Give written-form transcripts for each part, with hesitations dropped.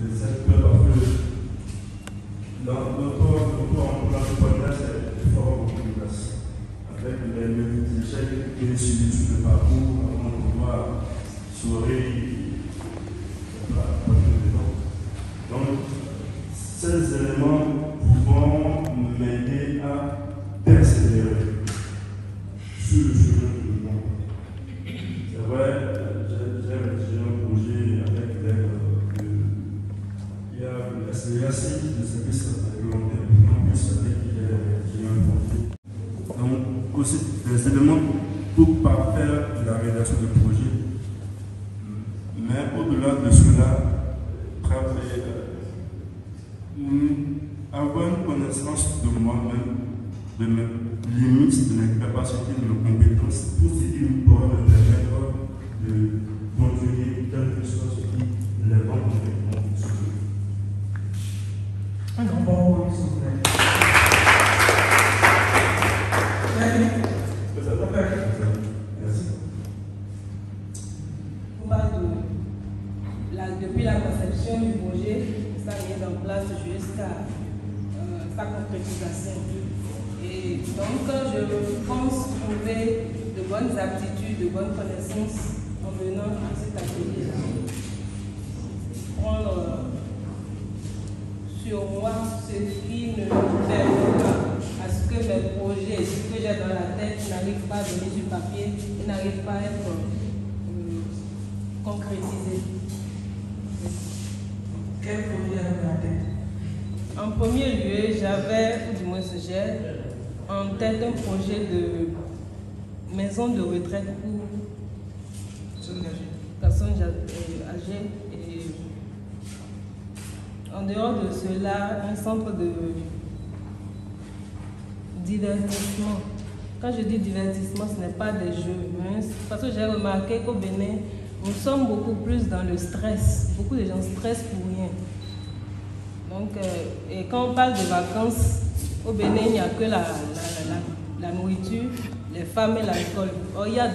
des acteurs, parce que l'auto-entrepreneuriat, c'est fort beaucoup de place. Avec les échecs et suivis sur le parcours, avant de pouvoir sourire, donc, ces éléments vont m'aider à persévérer sur le chemin du monde. C'est vrai, j'ai rédigé un projet avec l'aide il y a la CEAC de service réglementaire, en plus avec qui j'ai un projet. Donc, aussi des éléments pour parfaire la rédaction du projet. Mais au-delà de cela, avoir une connaissance de moi-même, de mes limites, de mes capacités, de mes compétences, pour ce qui me pourra me permettre de conjuguer quelque chose qui les rend complètement fonctionnels. Un grand bon s'il vous plaît. Merci. On parle depuis la conception du projet, sa mise en place jusqu'à sa concrétisation. Et donc, je pense trouver de bonnes aptitudes, de bonnes connaissances en venant à cet atelier. Prendre sur moi ce qui ne permet pas à ce que mes projets, ce que j'ai dans la tête n'arrivent pas à venir sur papier et n'arrivent pas à être concrétisés. Quel projet avez-vous en tête? En premier lieu, j'avais, ou du moins j'ai en tête un projet de maison de retraite pour personnes âgées. Et en dehors de cela, un centre de divertissement. Quand je dis divertissement, ce n'est pas des jeux, mais parce que j'ai remarqué qu'au Bénin, nous sommes beaucoup plus dans le stress. Beaucoup de gens stressent pour rien. Donc, et quand on parle de vacances, au Bénin, il n'y a que la nourriture, les femmes et l'alcool. Or, il y a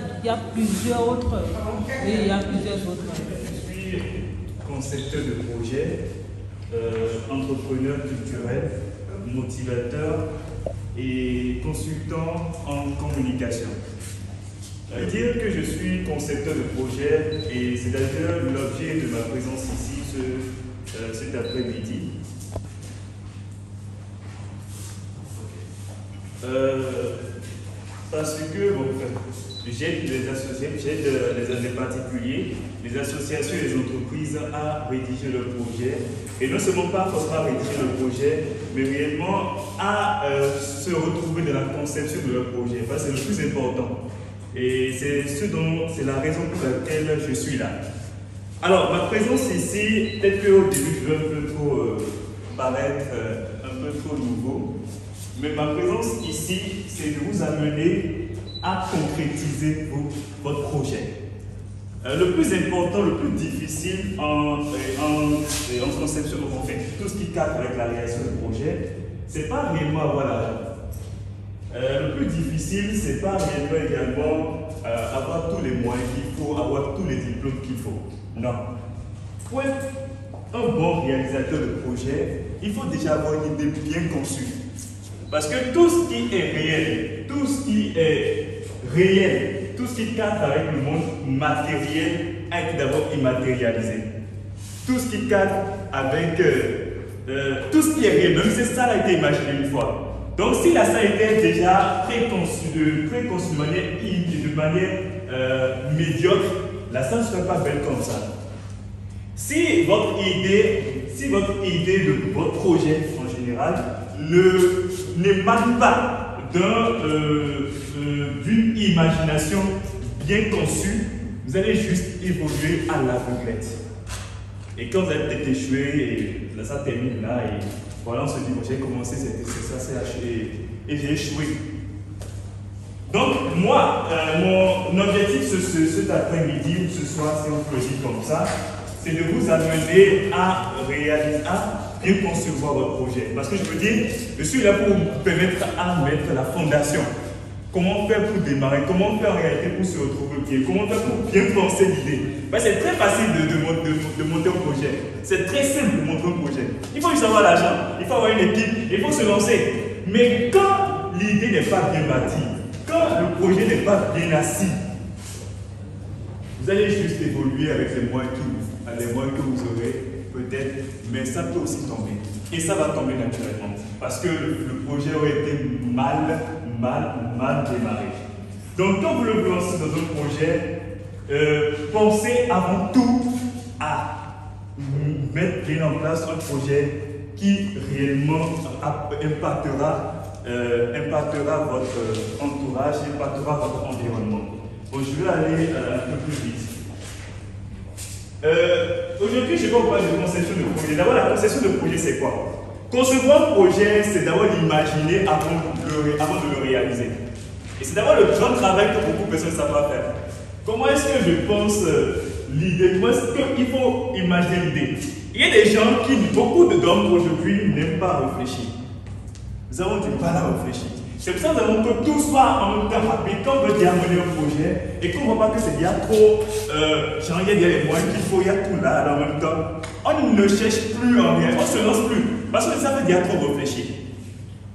plusieurs autres. Oui, il y a plusieurs autres. Je suis concepteur de projet, entrepreneur culturel, motivateur et consultant en communication. Dire que je suis concepteur de projet, et c'est d'ailleurs l'objet de ma présence ici cet après-midi. Parce que j'aide les particuliers, les associations et les entreprises à rédiger leur projet. Et non seulement pas forcément à rédiger le projet, mais réellement à se retrouver dans la conception de leur projet. Parce que c'est le plus important. Et c'est la raison pour laquelle je suis là. Alors, ma présence ici, peut-être qu'au début, je vais un peu trop paraître un peu trop nouveau. Mais ma présence ici, c'est de vous amener à concrétiser votre projet. Le plus important, le plus difficile en conception, en fait, tout ce qui cadre avec la réalisation du projet, c'est pas réellement avoir l'argent. Le plus difficile, c'est pas réellement également avoir tous les moyens qu'il faut, avoir tous les diplômes qu'il faut. Non. Pour être un bon réalisateur de projet, il faut déjà avoir une idée bien conçue. Parce que tout ce qui est réel, tout ce qui cadre avec le monde matériel a été d'abord immatérialisé. Tout ce qui cadre avec tout ce qui est réel, même si ça a été imaginé une fois. Donc si la ça était déjà préconçu de manière médiocre, la salle ne serait pas belle comme ça. Si votre idée de votre projet en général n'émane pas d'une imagination bien conçue, vous allez juste évoluer à l'aveuglette. Et quand vous allez peut-être échouer, et là ça termine là, et voilà, on se dit, bon, j'ai commencé, c'est ça, c'est acheté, et j'ai échoué. Donc, moi, mon objectif cet après-midi, ou ce soir, si on peut le dire comme ça, c'est de vous amener à réaliser, à bien concevoir votre projet. Parce que je veux dire, je suis là pour vous permettre à mettre la fondation. Comment faire pour démarrer? Comment faire en réalité pour se retrouver au pied? Comment faire pour bien penser l'idée? C'est très facile de monter un projet. C'est très simple de montrer un projet. Il faut juste avoir l'argent, il faut avoir une équipe, il faut se lancer. Mais quand l'idée n'est pas bien bâtie, quand le projet n'est pas bien assis, vous allez juste évoluer avec les moyens que vous aurez, peut-être, mais ça peut aussi tomber. Et ça va tomber naturellement. Parce que le projet aurait été mal démarré. Donc, quand vous le lancez dans un projet, pensez avant tout à mettre bien en place un projet qui réellement impactera votre entourage, impactera votre environnement. Bon, je vais aller un peu plus vite. Aujourd'hui, je vais vous parler de conception de projet. D'abord, la conception de projet, c'est quoi? Concevoir un projet, c'est d'abord l'imaginer avant de le réaliser. Et c'est d'abord le grand travail que beaucoup de personnes ne savent pas faire. Comment est-ce que je pense l'idée? Comment est-ce qu'il faut imaginer l'idée? Il y a des gens beaucoup d'hommes aujourd'hui n'aiment pas réfléchir. Nous avons du mal à réfléchir. C'est pour ça que nous avons que tout soit en même temps rapide. Quand on veut dire mener un projet et qu'on ne voit pas que c'est bien trop, genre il y a les moyens qu'il faut, il y a tout là en même temps. On ne cherche plus en réalité, on ne se lance plus. Parce que ça veut dire trop réfléchir.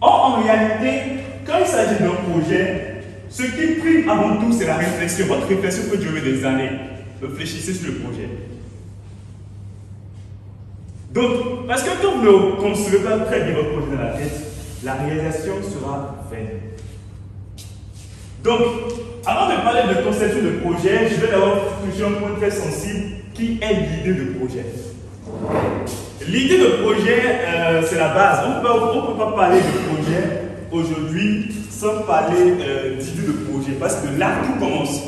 Or, en réalité, quand il s'agit d'un projet, ce qui prime avant tout, c'est la réflexion. Votre réflexion peut durer des années. Réfléchissez sur le projet. Donc, parce que quand vous ne construisez pas très bien votre projet dans la tête, la réalisation sera vaine. Donc, avant de parler de conception de projet, je vais d'abord toucher un point très sensible qui est l'idée de projet. L'idée de projet, c'est la base. On ne peut pas parler de projet aujourd'hui sans parler d'idée de projet, parce que là, tout commence.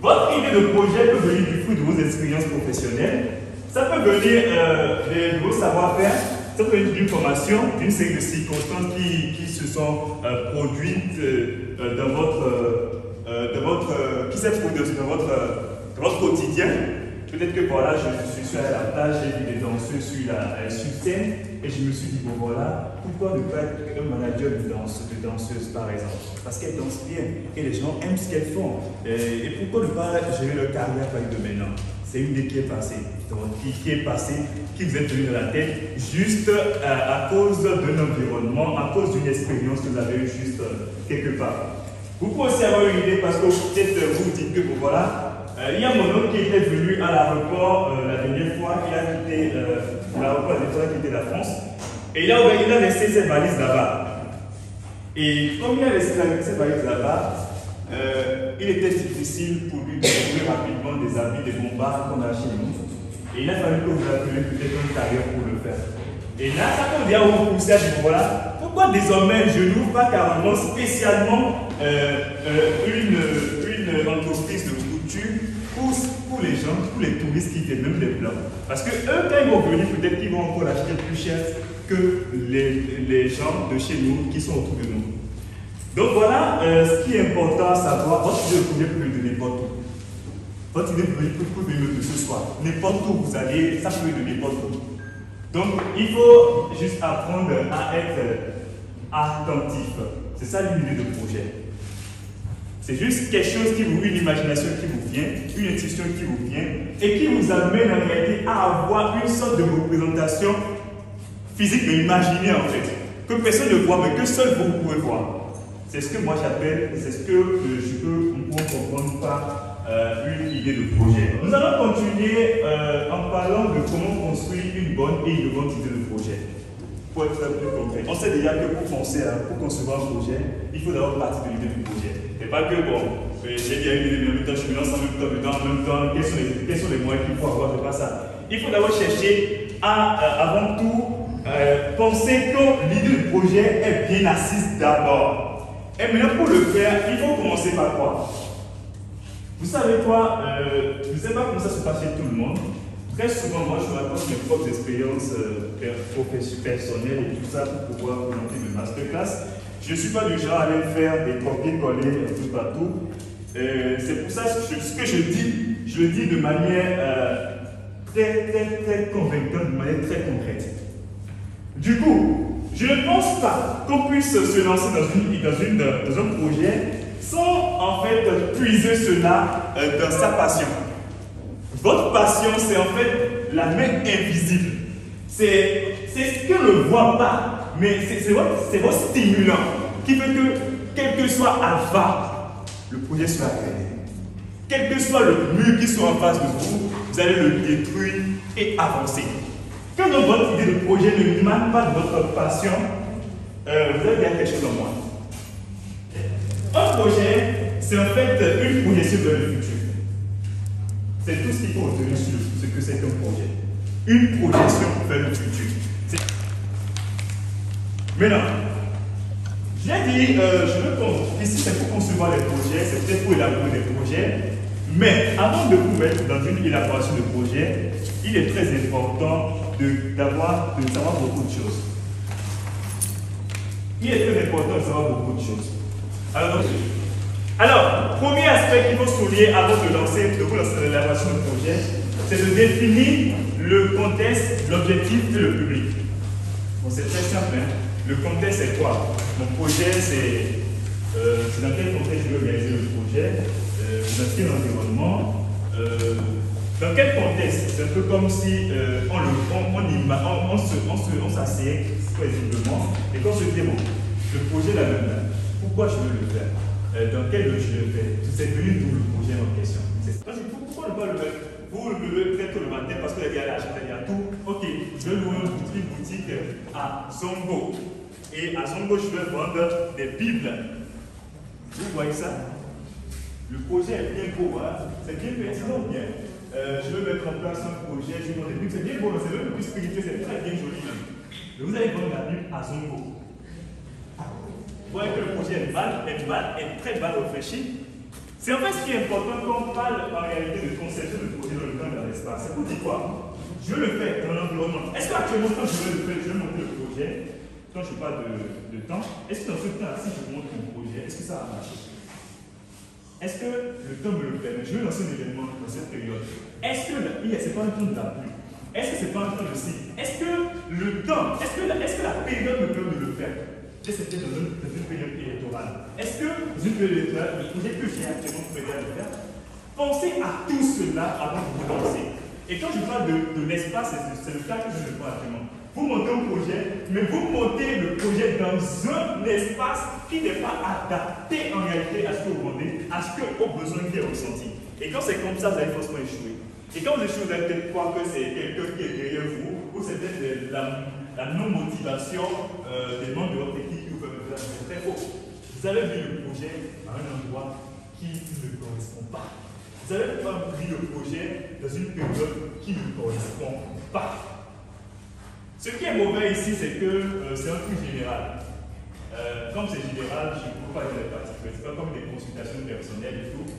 Votre idée de projet peut venir du fruit de vos expériences professionnelles, ça peut venir de vos savoir-faire, ça peut venir d'une formation, d'une série de circonstances qui se sont produites qui s'est produite dans votre quotidien. Peut-être que voilà, je suis à la plage, j'ai vu des danseuses sur scène et je me suis dit, bon voilà, pourquoi ne pas être un manager de danseuse par exemple? Parce qu'elles dansent bien et les gens aiment ce qu'elles font. Et pourquoi ne pas gérer leur carrière par de maintenant? C'est une idée qui est passée, qui vous est venue dans la tête juste à cause d'un environnement, à cause d'une expérience que vous avez eue juste quelque part. Vous pouvez aussi avoir une idée parce que peut-être vous dites que bon voilà, il y a mon oncle qui était venu à l'aéroport la dernière fois, il a quitté l'aéroport qui était la France, et il a laissé ses valises là-bas. Et comme il a laissé ses valises là-bas, il était difficile pour lui de trouver rapidement des habits, des bombards qu'on a chez nous. Et il a fallu que vous appeliez peut-être un carrière pour le faire. Et là, ça peut dire vous pousser à dire voilà, pourquoi désormais je n'ouvre pas carrément spécialement une entreprise de couture pour les gens, pour les touristes qui viennent, même les blancs. Parce que eux, quand ils vont venir, peut-être qu'ils vont encore l'acheter plus cher que les gens de chez nous qui sont autour de nous. Donc voilà, ce qui est important à savoir, votre idée de projet peut venir de n'importe où. Votre idée de projet peut venir de ce soir. N'importe où vous allez, ça peut venir de n'importe où. Donc il faut juste apprendre à être attentif. C'est ça l'idée de projet. C'est juste quelque chose une imagination qui vous vient, une intuition qui vous vient et qui vous amène en réalité à avoir une sorte de représentation physique, mais imaginée en fait, que personne ne voit, mais que seul vous pouvez voir. C'est ce que moi j'appelle, c'est ce que je peux comprendre par une idée de projet. Nous allons continuer en parlant de comment construire une bonne et une bonne idée de projet. Pour être plus concret, on sait déjà que pour concevoir un projet, il faut d'abord partir de l'idée du projet. Et pas que, bon, j'ai bien une idée, mais en même temps, je me lance en même temps, quels sont les moyens qu'il faut avoir, c'est pas ça. Il faut d'abord chercher à, avant tout, penser que l'idée du projet est bien assise d'abord. Et maintenant, pour le faire, il faut commencer par quoi? Vous savez quoi, je ne sais pas comment ça se passe chez tout le monde. Très souvent, moi, je raconte mes propres expériences personnelles et tout ça pour pouvoir présenter mes masterclass. Je ne suis pas du genre à aller faire des copier-coller un peu partout. C'est pour ça que ce que je le dis de manière très convaincante, de manière très concrète. Du coup, je ne pense pas qu'on puisse se lancer dans un projet sans en fait puiser cela dans sa passion. Votre passion, c'est en fait la main invisible. C'est ce qu'on ne voit pas, mais c'est votre stimulant qui fait que, quel que soit Alpha, le projet sera créé. Quel que soit le mur qui soit en face de vous, vous allez le détruire et avancer. Quand donc votre idée de projet ne émane pas de votre passion, vous allez dire quelque chose en moi. Un projet, c'est en fait une projection vers le futur. C'est tout ce qu'il faut retenir sur ce que c'est qu'un projet. Une projection vers le futur. Maintenant, j'ai dit, ici c'est pour concevoir les projets, c'est peut-être pour élaborer des projets, mais avant de vous mettre dans une élaboration de projet, il est très important de savoir beaucoup de choses. Il est très important de savoir beaucoup de choses. Alors, premier aspect qu'il faut souligner avant de vous lancer l'élaboration de projet, c'est de définir le contexte, l'objectif et le public. Bon, c'est très simple. Hein? Le contexte, c'est quoi? Mon projet, c'est dans quel contexte je veux réaliser le projet, dans quel environnement, dans quel contexte. C'est un peu comme si on s'assied paisiblement et qu'on se demande le projet là même, pourquoi je veux le faire, dans quel lieu je le fais. C'est venu d'où le projet en question. Pourquoi ne pas le faire? Vous le levez peut-être le matin parce que les gars là, il y a tout. Ok, je vais louer une boutique à Zongo. Et à Zongo, je vais vendre des Bibles. Vous voyez ça? Le projet est bien beau, hein? C'est bien pertinent, bien. Je vais mettre en place un projet, je vais vendre des Bibles. C'est bien beau, c'est même plus spirituel, c'est très bien joli. Mais vous allez vendre la Bible à Zongo. Vous voyez que le projet est très mal réfléchi. C'est en fait ce qui est important quand on parle en réalité de conception de projet dans le temps et dans l'espace. C'est pour dire quoi? Je veux le faire dans l'environnement. Est-ce qu'actuellement, quand je vais monter le projet, quand je parle de temps, est-ce que dans ce temps, si je monte mon projet, est-ce que ça va marcher? Est-ce que le temps me le permet? Je veux lancer un événement dans cette période. Est-ce que c'est pas un temps de la pluie? Est-ce que c'est pas un temps de cycle? Est-ce que le temps, est-ce que la période me permet de le faire? C'était dans une période électorale. Est-ce que dans une période électorale, le projet que j'ai actuellement prévu de faire, pensez à tout cela avant de vous lancer. Et quand je parle de l'espace, c'est le cas que je vois actuellement. Vous montez un projet, mais vous montez le projet dans un espace qui n'est pas adapté en réalité à ce que vous vendez, à ce qu'aux besoins qui est ressenti. Et quand c'est comme ça, vous allez forcément échouer. Et quand vous échouez, vous allez peut-être croire que c'est quelqu'un qui est derrière vous, ou c'est peut-être la non-motivation des membres de votre équipe qui vous fait faire. C'est très faux. Vous avez mis le projet à un endroit qui ne correspond pas. Vous avez pas mis le projet dans une période qui ne correspond pas. Ce qui est mauvais ici, c'est que c'est un truc général. Comme c'est général, je ne peux pas être les particuliers. Ce n'est pas comme des consultations personnelles et tout.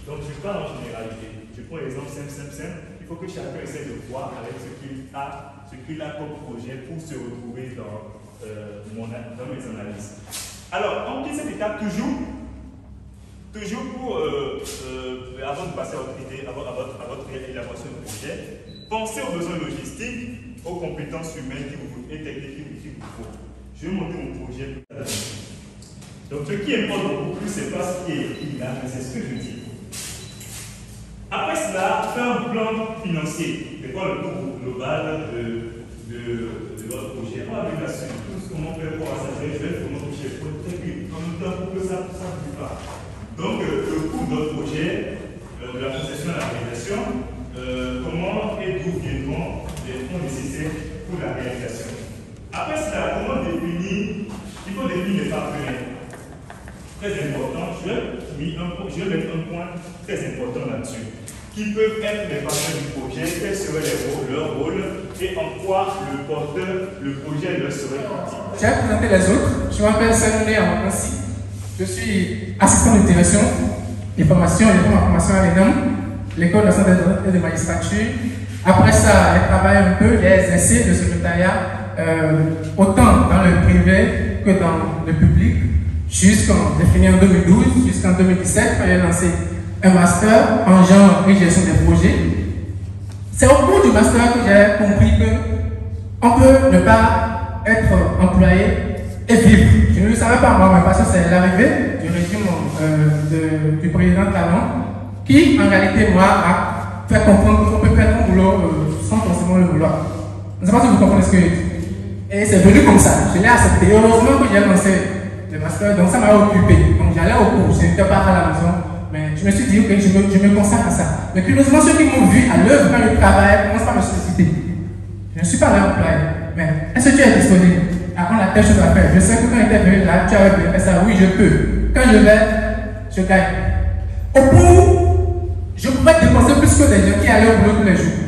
Donc je parle en généralité. Je prends l'exemple simple. Il faut que chacun essaie de voir avec ce qu'il a comme projet pour se retrouver dans mes analyses. Alors, on quitte cette étape toujours pour, avant de passer à votre idée, à votre élaboration de projet, pensez aux besoins logistiques, aux compétences humaines et techniques qu'il vous faut. Je vais monter mon projet. Donc, ce qui importe beaucoup plus, ce n'est pas ce qui est écrit là, mais c'est ce que je dis. Après cela, faire un plan financier. C'est quoi le coût global de votre projet? On va venir là-dessus. Comment faire pour assurer, je vais comment toucher pour très vite. En même temps, pour que ça ne bouge pas. Donc, le coût de votre projet, de la concession à la réalisation, comment et d'où viendront les fonds nécessaires pour la réalisation. Après cela, comment définir? Il faut définir les partenaires. Très important, je vais mettre un point très important là-dessus. Qui peuvent être les partenaires du projet, quels seraient leurs rôles et en quoi le projet leur serait utile. Je vais présenter les autres. Je m'appelle Sanoné Amansi. Je suis assistant de direction des formations et de formation à l'ENAM, l'École nationale de magistrature. Après ça, j'ai travaillé un peu les essais de secrétariat, autant dans le privé que dans le public, j'ai fini en 2012, jusqu'en 2017, quand j'ai lancé un master en genre et gestion des projets. C'est au cours du master que j'ai compris qu'on peut ne pas être employé et vivre. Je ne le savais pas moi, mais parce que c'est l'arrivée du régime du président Talon qui, en réalité, moi, a faire comprendre qu'on peut faire un boulot sans forcément le vouloir. Je ne sais pas si vous comprenez ce que je dis. Et c'est venu comme ça. Je l'ai accepté. Heureusement que j'ai lancé le master, donc ça m'a occupé. Donc j'allais au cours, je n'étais pas à la maison. Mais je me suis dit, ok, je me consacre à ça. Mais curieusement, ceux qui m'ont vu à l'œuvre quand je travaille commencent par me solliciter. Je ne suis pas là employé. Mais est-ce que tu es disponible? On a telle chose à faire. Je sais que quand tu es venu là, tu avais fait ça. Oui, je peux. Quand je vais, je gagne. Au bout, je pouvais dépenser plus que des gens qui allaient au boulot tous les jours.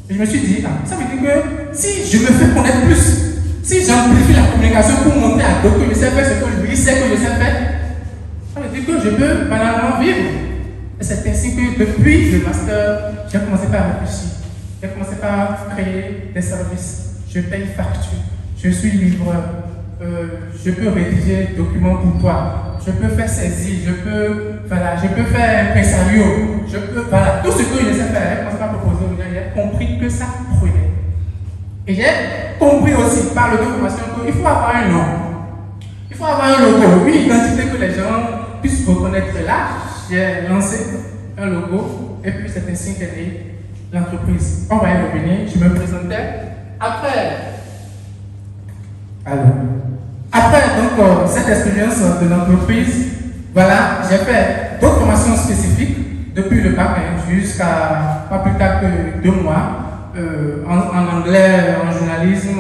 Et je me suis dit, ça veut dire que si je me fais connaître plus, si j'amplifie la communication pour montrer à d'autres que je sais faire ce que lui sait que je sais faire, ça veut dire que je peux banalement vivre. Et c'est ainsi que depuis le master, j'ai commencé par réfléchir. J'ai commencé par créer des services. Je paye facture. Je suis livreur. Je peux rédiger des documents pour toi. Je peux faire saisie. Je peux faire impresario. Je peux, voilà, tout ce que je sais faire. J'ai commencé par proposer aux gens. J'ai compris que ça prenait. Et j'ai compris aussi par le documentation qu'il faut avoir un nom. Il faut avoir un logo, une identité que les gens puissent reconnaître. Là, j'ai lancé un logo et puis c'est ainsi qu'est née l'entreprise. On va y revenir, je me présentais. Après donc, cette expérience de l'entreprise, voilà, j'ai fait d'autres formations spécifiques depuis le bac jusqu'à pas plus tard que 2 mois. En anglais, en journalisme,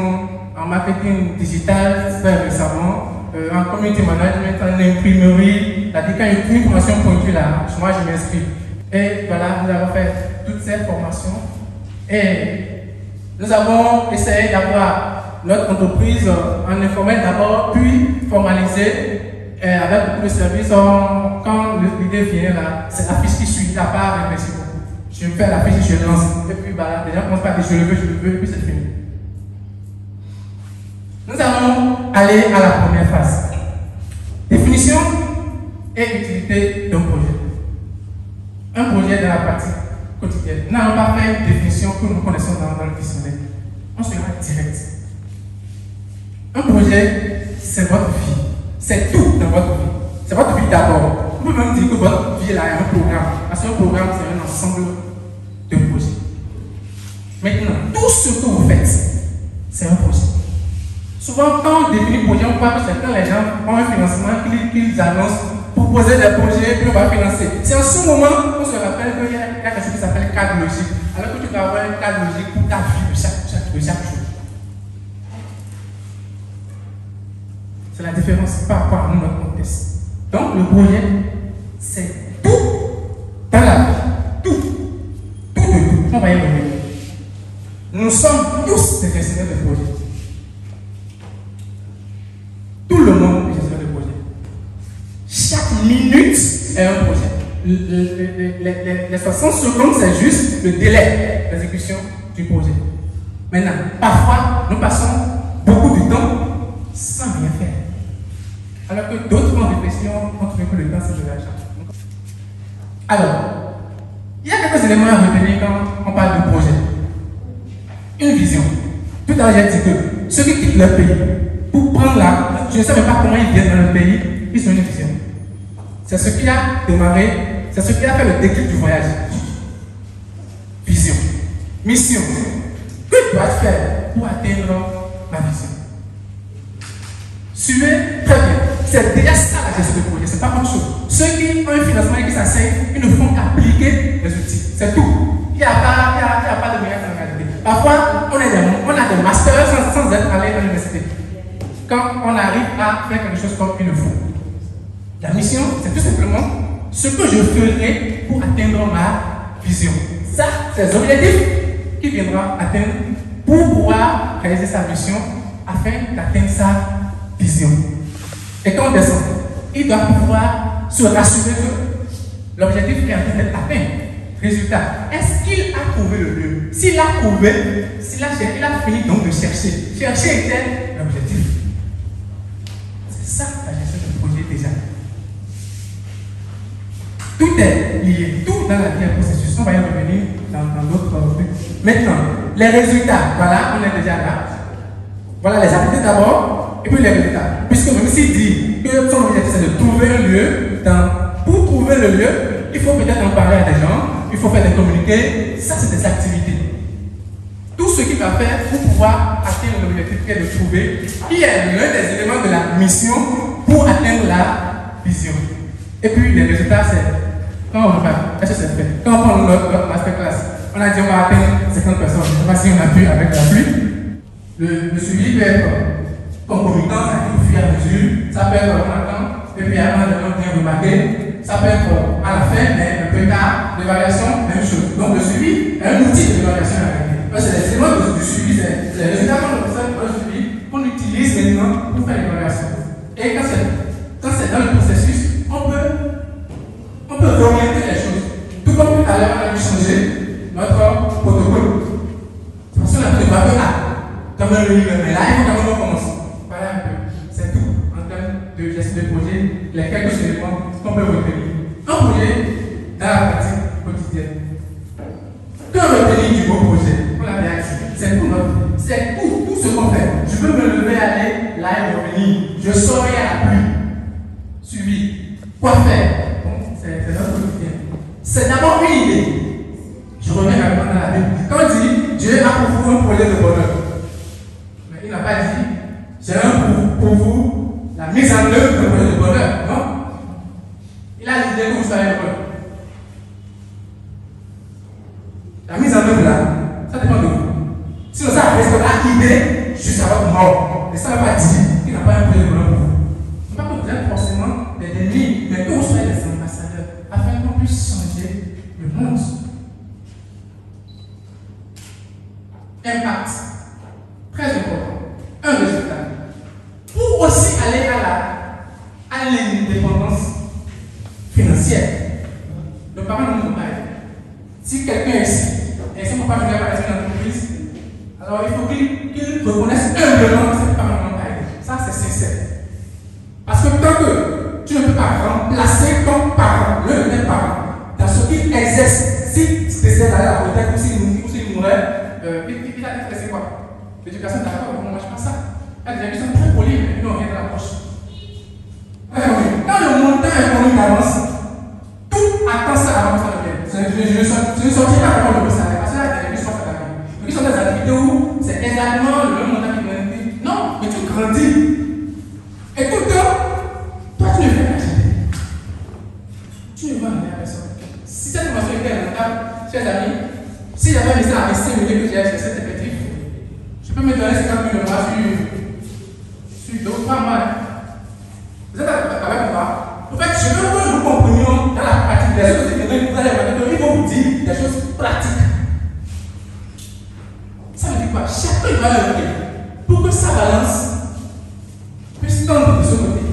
en marketing digital, très récemment, en community management, en imprimerie. C'est-à-dire quand il y a une formation pointue là, moi je m'inscris. Et voilà, nous avons fait toutes ces formations. Et nous avons essayé d'avoir notre entreprise en informel d'abord, puis formalisée avec beaucoup de services. Quand l'idée vient là, c'est la fiche qui suit, la part réfléchir. Je me fais la fiche, je lance. Et puis voilà, les gens commencent par dire je le veux, et puis c'est fini. Nous allons aller à la première phase. Définition et utilité d'un projet. Un projet dans la pratique quotidienne. Nous n'allons pas faire une définition que nous connaissons dans le dictionnaire. On sera direct. Un projet, c'est votre vie. C'est tout dans votre vie. C'est votre vie d'abord. On peut même dire que votre vie là est un programme. Parce qu'un programme, c'est un ensemble de projets. Maintenant, tout ce que vous faites, c'est un projet. Souvent, quand on définit projet, on croit que c'est quand les gens ont un financement qu'ils annoncent pour poser des projets, puis on va financer. C'est en ce moment qu'on se rappelle qu'il y a quelque chose qui s'appelle cadre logique. Alors que tu dois avoir un cadre logique pour ta vie de chaque jour. C'est la différence par rapport à notre contexte. Donc, le projet, c'est tout dans la vie. Tout. Tout de tout. On va y revenir. Nous sommes tous des gestionnaires de projets. Tout le monde est gestionnaire de projet. Chaque minute est un projet. Les 60 secondes, c'est juste le délai d'exécution du projet. Maintenant, parfois, nous passons beaucoup de temps sans rien faire. Alors que d'autres ont réfléchi, ont trouvé que le temps c'est de l'argent. Alors, il y a quelques éléments à retenir quand on parle de projet. Une vision. Tout à l'heure, j'ai dit que ceux qui quittent leur pays pour prendre la. Je ne sais même pas comment ils viennent dans leur pays, ils ont une vision. C'est ce qui a démarré, c'est ce qui a fait le déclic du voyage. Vision. Mission. Que dois-je faire pour atteindre ma vision? Suivez très bien. C'est déjà ça la gestion de projet, c'est pas autre chose. Ceux qui ont un financement et qui s'asseyent, ils ne font qu'appliquer les outils. C'est tout. Il n'y a pas de meilleure réalité. Parfois, on a des masters sans être allé à l'université. Quand on arrive à faire quelque chose comme il le faut. La mission, c'est tout simplement ce que je ferai pour atteindre ma vision. Ça, c'est l'objectif qui viendra atteindre pour pouvoir réaliser sa mission afin d'atteindre sa vision. Et quand on descend, il doit pouvoir se rassurer que l'objectif est en train d'être atteint. Résultat, est-ce qu'il a trouvé le lieu? S'il a trouvé, il a fini donc de chercher. Chercher était l'objectif. C'est ça la gestion du projet déjà. Tout est lié, tout dans la vie est un processus. On va y revenir dans d'autres trucs. Maintenant, les résultats, voilà, on est déjà là. Voilà les activités d'abord, et puis les résultats. Puisque même s'il dit que son objectif c'est de trouver un lieu, pour trouver le lieu, il faut peut-être en parler à des gens, il faut faire des communiqués. Ça, c'est des activités. Tout ce qu'il va faire pour pouvoir atteindre l'objectif est de trouver qui est l'un des éléments de la mission pour atteindre la vision. Et puis, les résultats, c'est quand on va, est-ce que c'est fait? Quand on prend notre masterclass, on a dit on va atteindre 50 personnes. Je ne sais pas si on a pu avec la pluie. Le suivi peut être concomitant, au fur et à mesure. Ça peut être en attendant, et puis avant de bien remarquer. Ça peut être à la fin, mais un peu tard, l'évaluation, même chose. Donc le suivi est un outil d'évaluation à la fin. C'est les éléments du suivi, c'est les résultats qu'on observe pour le suivi qu'on utilise maintenant pour faire l'évaluation. Et quand c'est dans le processus, on peut orienter les choses. Tout comme tout à l'heure, on a dû changer notre protocole. Parce qu'on a fait des bateaux là, comme un livre, mais là, il faut quand même commencer. Voilà un peu. C'est tout en termes de gestion de projet, les quelques éléments qu'on peut retenir. Un projet dans la pratique quotidienne. Que retenir du beau projet? On l'a bien dit. C'est tout notre vie. C'est tout ce qu'on fait. Je peux me lever, aller là et revenir. Je saurai à la pluie. Suivi. Quoi faire? Bon, c'est notre quotidien. C'est d'abord une idée. Je reviens à la Bible. Quand on dit Dieu a pour vous un projet de bonheur, mais il n'a pas dit j'ai un pour vous la mise en œuvre d'un projet de bonheur. Non? Il a l'idée que vous soyez heureux. La mise en œuvre là, ça dépend de vous. Si ça restera l'idée jusqu'à votre mort, mais ça ne veut pas dire qu'il n'a pas un projet de bonheur pour vous. Il ne faut pas que vous êtes forcément des ennemis, mais que vous soyez des ambassadeurs afin qu'on puisse changer le monde. Impact. Très important. Un résultat. Pour aussi aller à l'indépendance financière. Le parent ne nous pas. Si quelqu'un est ici, et si mon papa vient par une entreprise, alors il faut qu'il reconnaisse humblement que ses parents n'ont pas aidé. Ça, c'est sincère. Parce que tant que tu ne peux pas remplacer ton parent, l'un de tes parents, dans ce qu'il exerce, si c'était d'aller à la retraite ou s'il mourait, il a intéressé quoi? L'éducation, d'accord, mais moi je pense ça. Il y a des gens très polis, mais ils n'ont rien dans la poche. Quand le montant économique avance, tout attend ça avance dans le bien. Je ne sortirai pas vraiment le salaire, parce que là, il y a des choses à la vie. Donc, ils sont des activités où c'est exactement le même montant qui vient de. Non, mais tu grandis. Écoute, toi, tu ne fais pas acheter. Tu ne vas rien à personne. Si cette formation était rentable, chers amis, si j'avais resté à investir le que j'ai acheté cet effectif, je peux me donner 50 000 mois sur 2 ou 3 mois. Vous êtes avec moi? En fait, je veux que nous comprenions dans la pratique des choses que vous allez voir. Ils vont vous dire des choses pratiques. Ça veut dire quoi? Chacun va le faire pour que sa balance puisse tendre de ce côté.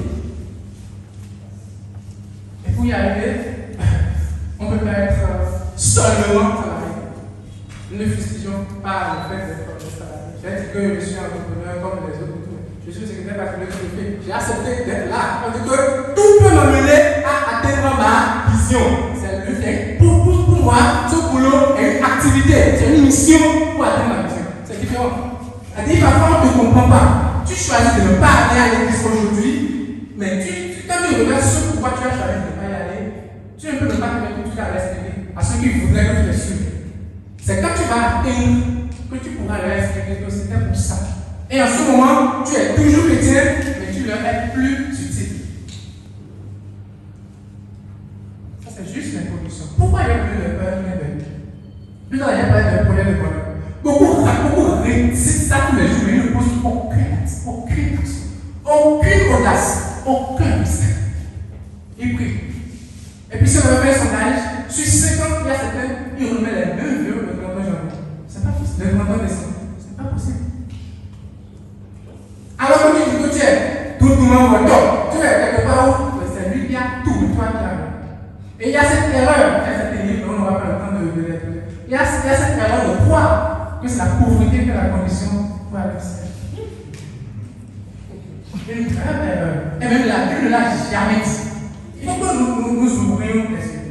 Et pour y arriver, on ne peut pas être seulement salarié. Nous ne fustigeons pas le fait d'être salarié. J'ai dit que je suis entrepreneur comme les autres. Je suis secrétaire national de l'UFI. J'ai accepté d'être là. Parce que tout peut m'amener à atteindre ma vision. C'est le fait. Pour moi, ce boulot est une activité. C'est une mission pour atteindre ma vision. C'est différent. C'est-à-dire, parfois, on ne te comprend pas. Tu choisis de ne pas aller à l'église aujourd'hui, mais quand tu regardes ce pourquoi tu as choisi de ne pas y aller, tu ne peux pas te mettre tout à l'expliquer à ceux qui voudraient que tu les suives. C'est quand tu vas atteindre que tu pourras leur expliquer que c'était pour ça. Et en ce moment, tu es toujours chrétien, mais tu leur es plus utile. Ça, c'est juste l'introduction. Pourquoi il y a plus de peur, plus il n'y a pas de problème de bonheur. Beaucoup réussissent ça tous les jours, mais ils ne posent aucune audace, aucun risque. Ils prient. Et puis, si on avait fait son âge, sur 50, il y a certains, ils remettent les mêmes vœux le 31 janvier. C'est pas possible. Le 31 décembre. C'est pas possible. Alors que tu dis que tu es tout le monde top, tu es quelque part où c'est lui qui a tout, toi qui as. Et il y a cette erreur, il y a cette erreur, on n'aura pas le temps de l'être. Il y a cette erreur de croire que c'est la pauvreté qui est la condition pour aller au ciel. Une grave erreur. Et même la Bible ne l'a jamais dit. Il faut que nous ouvrions les yeux.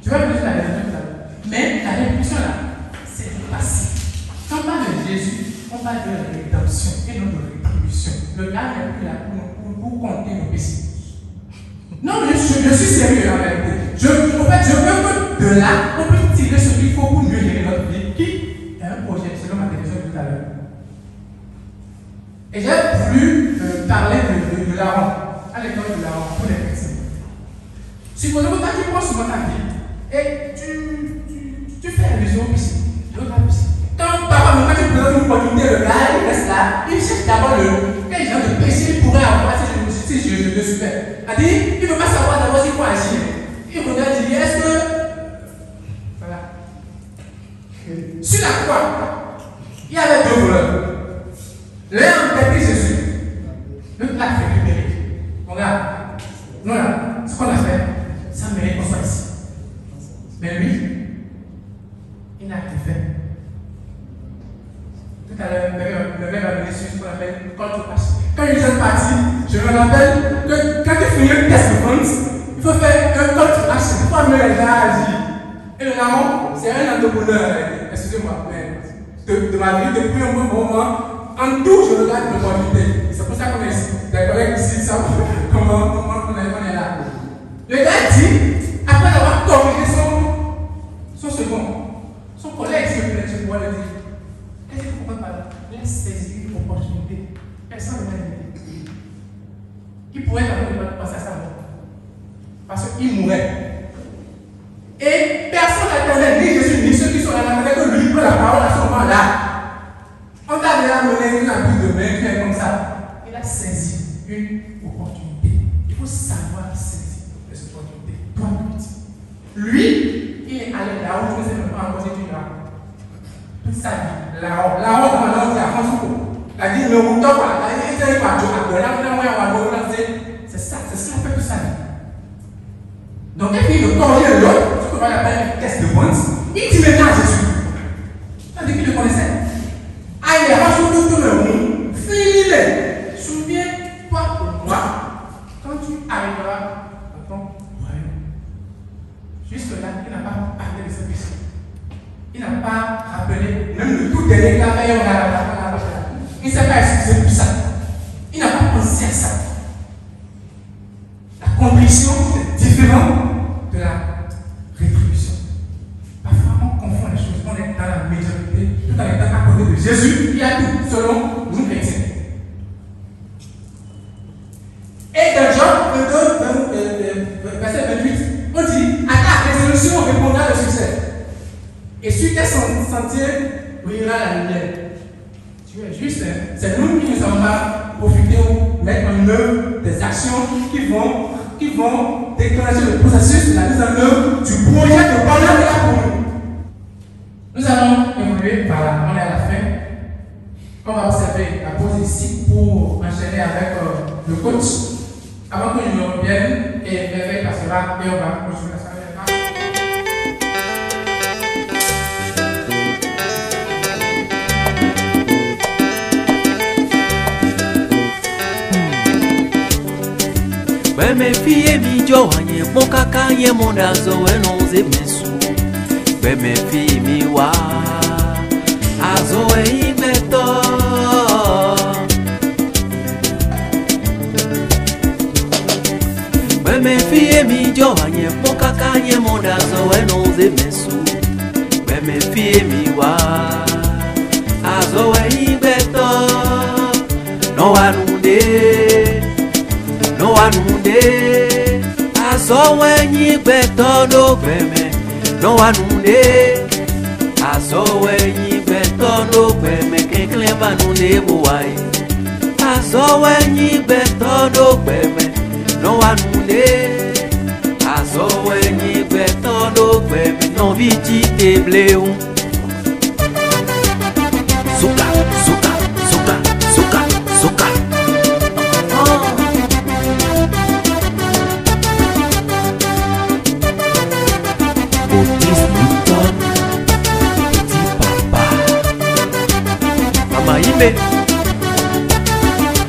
Tu vas me dire la vérité là. Mais la réflexion là, c'est du passé. Quand on parle de Jésus, on parle de rédemption et non de rétribution. Le gars n'est plus là pour compter nos péchés. Non, mais je suis sérieux en réalité. En fait, je veux que de là, on peut tirer ce qu'il faut pour mieux gérer notre vie, qui est un projet, selon ma définition tout à l'heure. Et j'ai voulu parler de Laron, à l'école de Laron, pour les personnes. Supposons que toi tu prends souvent ta vie et tu fais allusion au piscine. Quand papa me dit que tu peux une opportunité, le gars il reste là, il cherche d'abord quel genre de péché il pourrait avoir si je le super. C'est-à-dire, il ne veut pas savoir d'abord s'il faut agir. Il voudrait dire, est-ce que. Voilà. Sur la croix, il y avait deux voleurs. L'un a pris Jésus, l'autre l'a récupéré. Regarde, nous là, ce qu'on a fait, ça mérite qu'on soit ici. Mais lui, il n'a rien fait. Tout à l'heure, le verbe a donné sur ce qu'on appelle call to action. Quand ils sont partis, je me rappelle que quand tu finis le test de France, il faut faire un call to action. Il faut amener les gens à agir. Et le Laron, c'est un entrepreneur, excusez-moi, mais de ma vie, depuis un bon moment, en tout, je regarde l'opportunité. C'est pour ça qu'on est ici. Les collègues ici savent comment on est là. Le gars dit, après avoir corrigé son second, son collègue, s'il vous plaît, je pourrais le dire. Qu'est-ce qu'il ne comprend pas là? Il a saisi l'opportunité. Personne ne l'a dit. Il pourrait avoir passer à sa mort. Parce qu'il mourait. Et personne n'attendait ni Jésus ni ceux qui sont là n'attendaient que lui prenne la parole à ce moment-là. On t'a déjà donné une habitude de main qui est comme ça. Il a saisi une opportunité. Il faut savoir saisir les opportunités. Toi, petit. Lui, il est allé là où je ne sais même pas encore si tu l'as. Toute sa vie. Là-haut, dans la langue, c'est à France. Il a dit, ne vous toque pas. Il a dit, c'est pas c'est ça, c'est ça, fait tout ça. Donc, il finit de corriger l'autre, ce qu'on appelle un test de pointe. Il dit maintenant à Jésus. C'est-à-dire qu'il le connaissait. Ah, il a reçu tout le monde. Finis-le. Souviens-toi de moi quand tu arriveras dans ton royaume. Jusque-là, il n'a pas parlé de ce péché. Il n'a pas rappelé, même le tout dernier qu'il a fait, il ne s'est pas excusé pour ça. Il n'a pas pensé à ça. La contrition, c'est différent de la rétribution. Parfois, on confond les choses. On est dans la médiocrité, tout en étant à côté de Jésus. Il y a tout, selon nous chrétiens. Et dans Jean 22, verset 28, on dit, à ta résolution répondra le succès. Et sur tes sentiers brillera la lumière. Tu es juste, c'est nous qui ne sommes pas profiter ou mettre en œuvre des actions qui vont déclencher le processus de la mise en œuvre du projet de bonheur de la commune. Nous allons évoluer par là. On est à la fin. On va observer la pause ici pour enchaîner avec le coach. Avant que je me revienne, et l'éveil passera et on va continuer la salle. Me fie mi joanye mokaka ye mondazo enonze mesu. Me fie mi wa azo imeto. Me fie mi joanye mokaka ye mondazo enonze mesu. Me fie mi wa azo imeto. No anunde. No anunde, aso wenyi beto no gbeme. No anunde, aso wenyi beto no gbeme. Kenkle banunde buwai. Aso wenyi beto no gbeme. No anunde, aso wenyi beto no gbeme. No viti te bleu. Suka, suka, suka, suka, suka.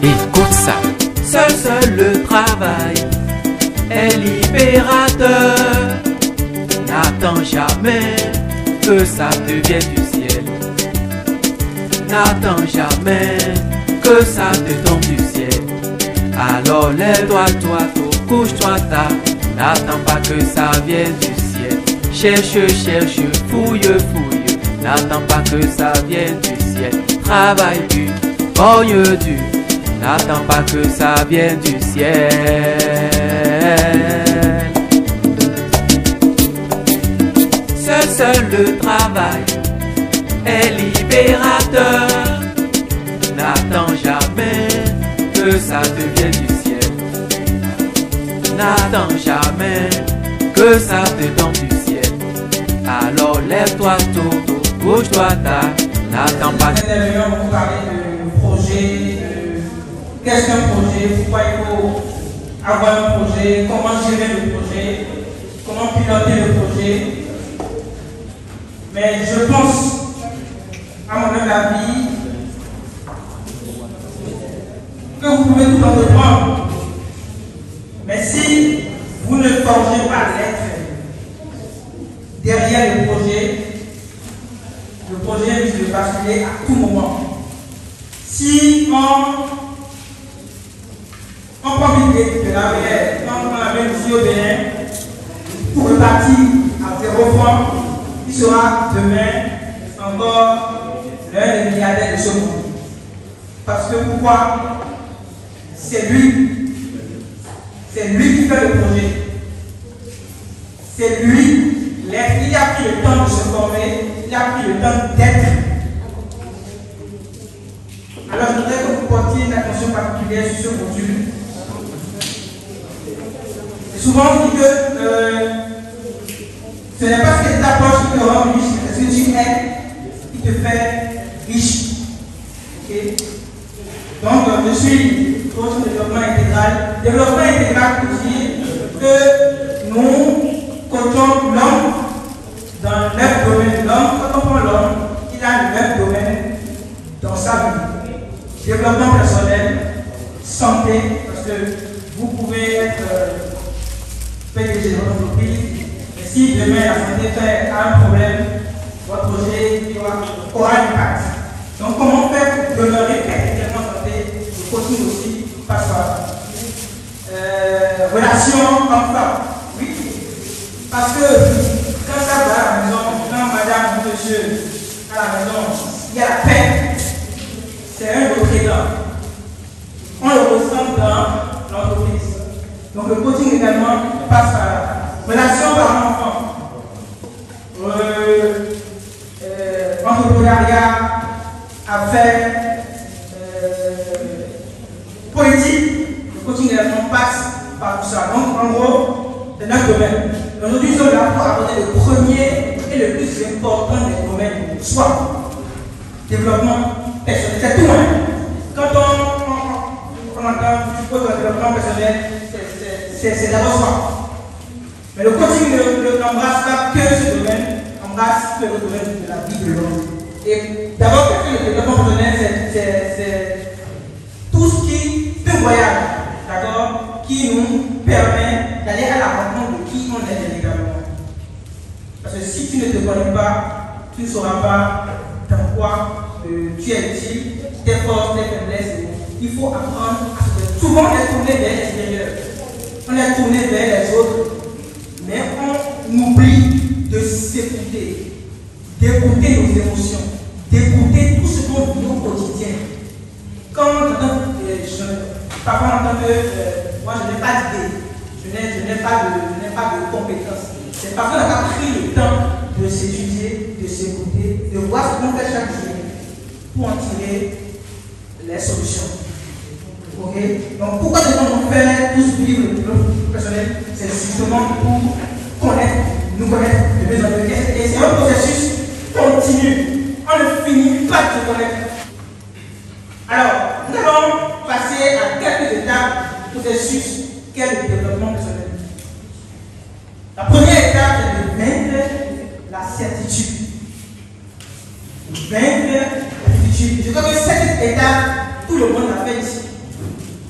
Écoute ça. Seul le travail est libérateur. N'attends jamais que ça te vienne du ciel. N'attends jamais que ça te tombe du ciel. Alors lève-toi, couche-toi tard. N'attends pas que ça vienne du ciel. Cherche, cherche, fouille, fouille. N'attends pas que ça vienne du ciel. Travaille dur, cogne dur. N'attends pas que ça vienne du ciel. Ce seul le travail est libérateur. N'attends jamais que ça te vienne du ciel. N'attends jamais que ça te tombe du ciel. Alors lève-toi tôt, bouge-toi tard. N'attends pas. Nous allons parler de projet, qu'est-ce qu'un projet, pourquoi il faut avoir un projet, comment gérer le projet, comment piloter le projet. Mais je pense, à mon avis, que vous pouvez tout entreprendre. Mais si vous ne forgez pas l'être derrière le projet risque de basculer à tout moment. Si on prend l'idée de la VR, on avait ici au Bénin, pour repartir à 0 francs, il sera demain encore l'un des milliardaires de ce monde. Parce que pourquoi? C'est lui qui fait le projet. C'est lui, il a pris le temps de se former, il a pris le temps d'être. Alors je voudrais que vous portiez une attention particulière sur ce module. Et souvent on dit que ce n'est pas ce que ta poche qui te rend riche, mais ce que tu es qui te fait riche. Okay? Donc je suis coach de développement intégral. Développement intégral veut dire que nous coachons l'homme dans 9 domaines. L'homme, quand on prend l'homme, il a 9 domaines dans sa vie. Développement personnel, santé, parce que vous pouvez être PDG de votre entreprise, mais si demain la santé a un problème, votre projet aura un impact. Donc comment faire pour demeurer perpétuellement en santé? Le coaching aussi passe par relation homme-femme. Oui, parce que quand ça va à la maison, quand madame ou monsieur à la maison, il y a la paix. C'est un autre état. On le ressent dans l'entreprise. Donc le coaching également passe par là. Relation parent-enfant. Entrepreneuriat, affaires, politique. Le coaching également passe par tout ça. Donc en gros, c'est notre domaine. Aujourd'hui, nous sommes là pour aborder le premier et le plus important des domaines, soit développement personnel. C'est tout, hein. Quand on entend du développement personnel, c'est d'abord soi. Mais le coaching n'embrasse pas que ce domaine, embrasse que le domaine de la vie de l'homme. Et d'abord, le développement personnel, c'est tout ce qui fait voyage, d'accord, qui nous permet d'aller à la rencontre de qui on est véritablement. Parce que si tu ne te connais pas, tu ne sauras pas dans quoi tu es utile, tes forces, tes faiblesses. Il faut apprendre à se faire. Souvent, on est tourné vers l'extérieur, on est tourné vers les autres, mais on oublie de s'écouter, d'écouter nos émotions, d'écouter tout ce qu'on vit au quotidien. Quand on entend des jeunes, parfois on entend que moi je n'ai pas d'idée, je n'ai pas de compétences. C'est parce qu'on n'a pas pris le temps de s'étudier, de s'écouter, de voir ce qu'on fait chaque jour pour en tirer les solutions. Ok? Donc pourquoi devons-nous faire tous vivre le développement personnel? C'est justement pour nous connaître de mieux en mieux. Et c'est un processus continu. On ne finit pas de se connaître. Alors, nous allons passer à quelques étapes du processus qu'est le développement personnel. La première étape est de vaincre la certitude. Vaincre la certitude. Je crois que cette étape, tout le monde l'a fait ici.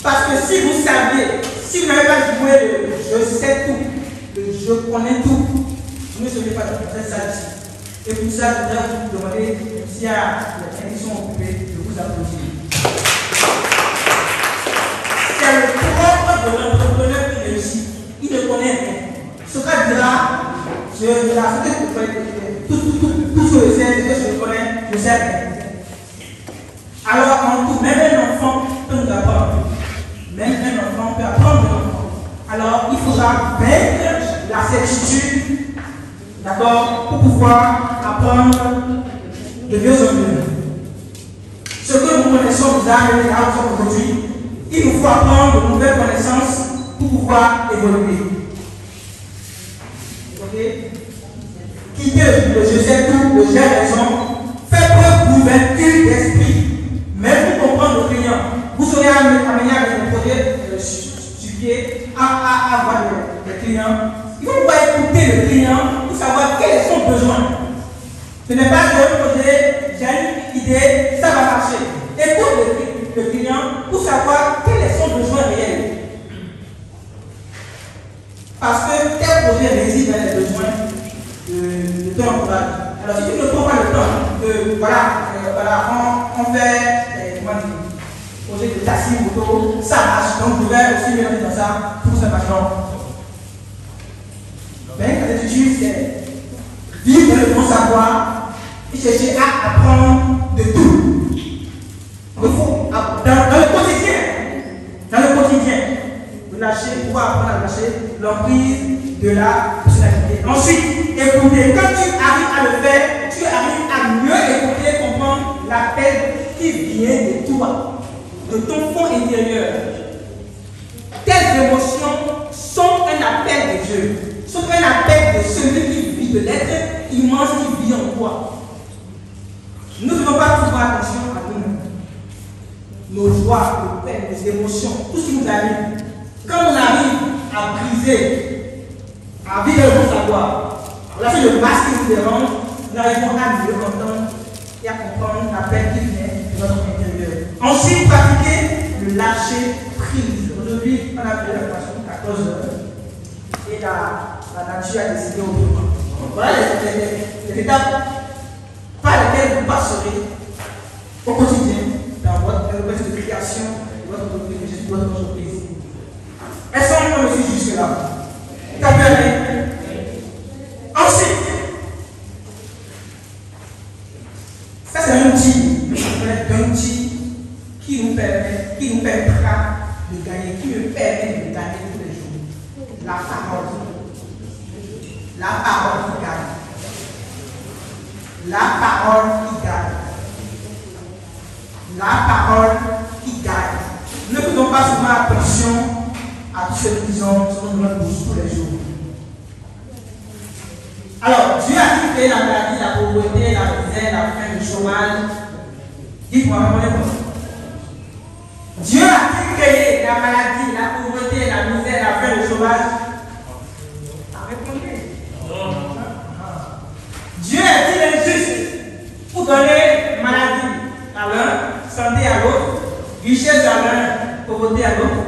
Parce que si vous savez, si vous n'avez pas joué le je sais tout, le je connais tout, vous ne serez pas dans cette salle ici. Et pour ça, je voudrais vous demander, s'il y a les émissions occupées, de vous applaudir. C'est le propre de l'entrepreneur qui réussit. Il ne connaît rien. Socrate dira, je tout ce que je sais, c'est que je connais, je sais. Alors, en tout, même un enfant peut nous apprendre. Même un enfant peut apprendre de l'enfant. Alors, il faudra vaincre la certitude, d'accord, pour pouvoir apprendre de mieux en mieux. Ce que nous connaissons nous a amené là où nous sommes aujourd'hui. Il nous faut apprendre de nouvelles connaissances pour pouvoir évoluer. Ok? Quitter le je sais tout, le j'ai raison, fait preuve convaincue d'esprit. Même pour comprendre le client, vous serez amené à vous projet sur pied à voir le client. Il faut pouvoir écouter le client pour savoir quel est son besoin. Ce n'est pas que le projet, j'ai une idée, ça va marcher. Écoute le client pour savoir quel est son besoin réel. Parce que tel projet réside dans les besoins de ton entourage. Alors si tu ne prends pas le temps de, on fait, projet de taxi, moto, ça marche, donc je vais aussi mettre dans ça pour ce machin. Mais quand tu utilises, c'est vivre le bon savoir et chercher à apprendre de tout. Il faut, dans le quotidien, pouvoir apprendre à lâcher l'emprise de la personnalité. Ensuite, écouter. Quand tu arrives à le faire, tu arrives à mieux écouter, comprendre l'appel qui vient de toi, de ton fond intérieur. Tes émotions sont un appel de Dieu, sont un appel de celui qui vit, de l'être immense qui vit en toi. Nous ne devons pas toujours faire attention à nous-mêmes. Nos joies, nos peines, nos émotions, tout ce qui nous arrive. Quand on arrive à briser, à vivre le bon savoir, là c'est le masque qui nous dérange, nous arrivons à mieux entendre et à comprendre l'appel qui vient de notre intérieur. Ensuite, pratiquer le lâcher prise. Aujourd'hui, on a fait la passion 14 heures et la nature a décidé autrement. Voilà les étapes par lesquelles vous passerez au quotidien dans votre processus de création de votre entreprise. Est-ce qu'on me suit jusque-là? Ensuite, ça c'est un outil qui nous permettra de gagner, qui me permet de gagner tous les jours. La parole. La parole qui gagne. La parole qui gagne. La parole qui gagne. Ne faisons pas seulement attention à tous ceux qui disons sur notre bouche tous les jours. Alors, Dieu a créé la maladie, la pauvreté, la misère, la faim, le chômage. Dites-moi, répondez-moi. Dieu a créé la maladie, la pauvreté, la misère, la faim, le chômage. Répondez. Dieu est-il injuste pour donner maladie à l'un, santé à l'autre, richesse à l'un, pauvreté à l'autre?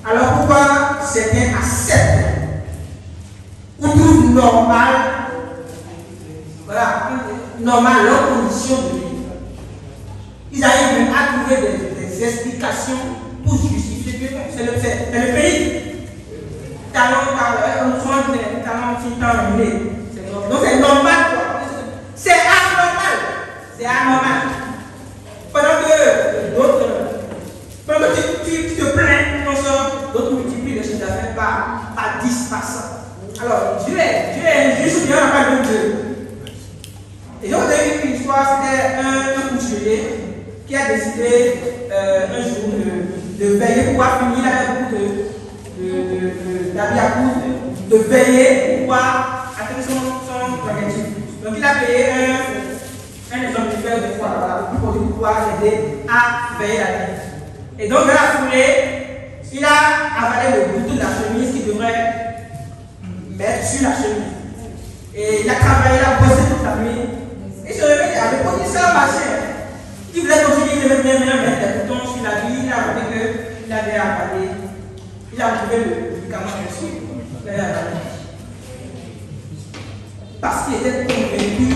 Alors pourquoi certains acceptent ou trouvent normal, leur condition de vie? Ils arrivent même à trouver des explications pour justifier que c'est le pays. Donc c'est normal quoi. C'est anormal. C'est anormal. Pendant que d'autres, tu te plains, d'autres multiplient le chiffre d'affaires par 10, par 100. Alors, Dieu est injuste, Dieu n'a pas de Dieu. Et j'ai entendu une histoire, c'était un couturier qui a décidé un jour de veiller pour pouvoir finir avec beaucoup d'habits à coudre, de veiller pour pouvoir atteindre son objectif. Donc il a payé un exemplaire de fois pour pouvoir aider à veiller la nuit. Et donc, dans la foulée, il a avalé le bouton de la chemise qu'il devrait mettre sur la chemise. Et il a travaillé, il a bossé toute la nuit. Et se réveille avec un ça marché. Il voulait continuer de mettre des boutons sur la vie. Il a remarqué qu'il avait avalé. Il a trouvé le médicament dessus. Il avait avalé. Parce qu'il était convaincu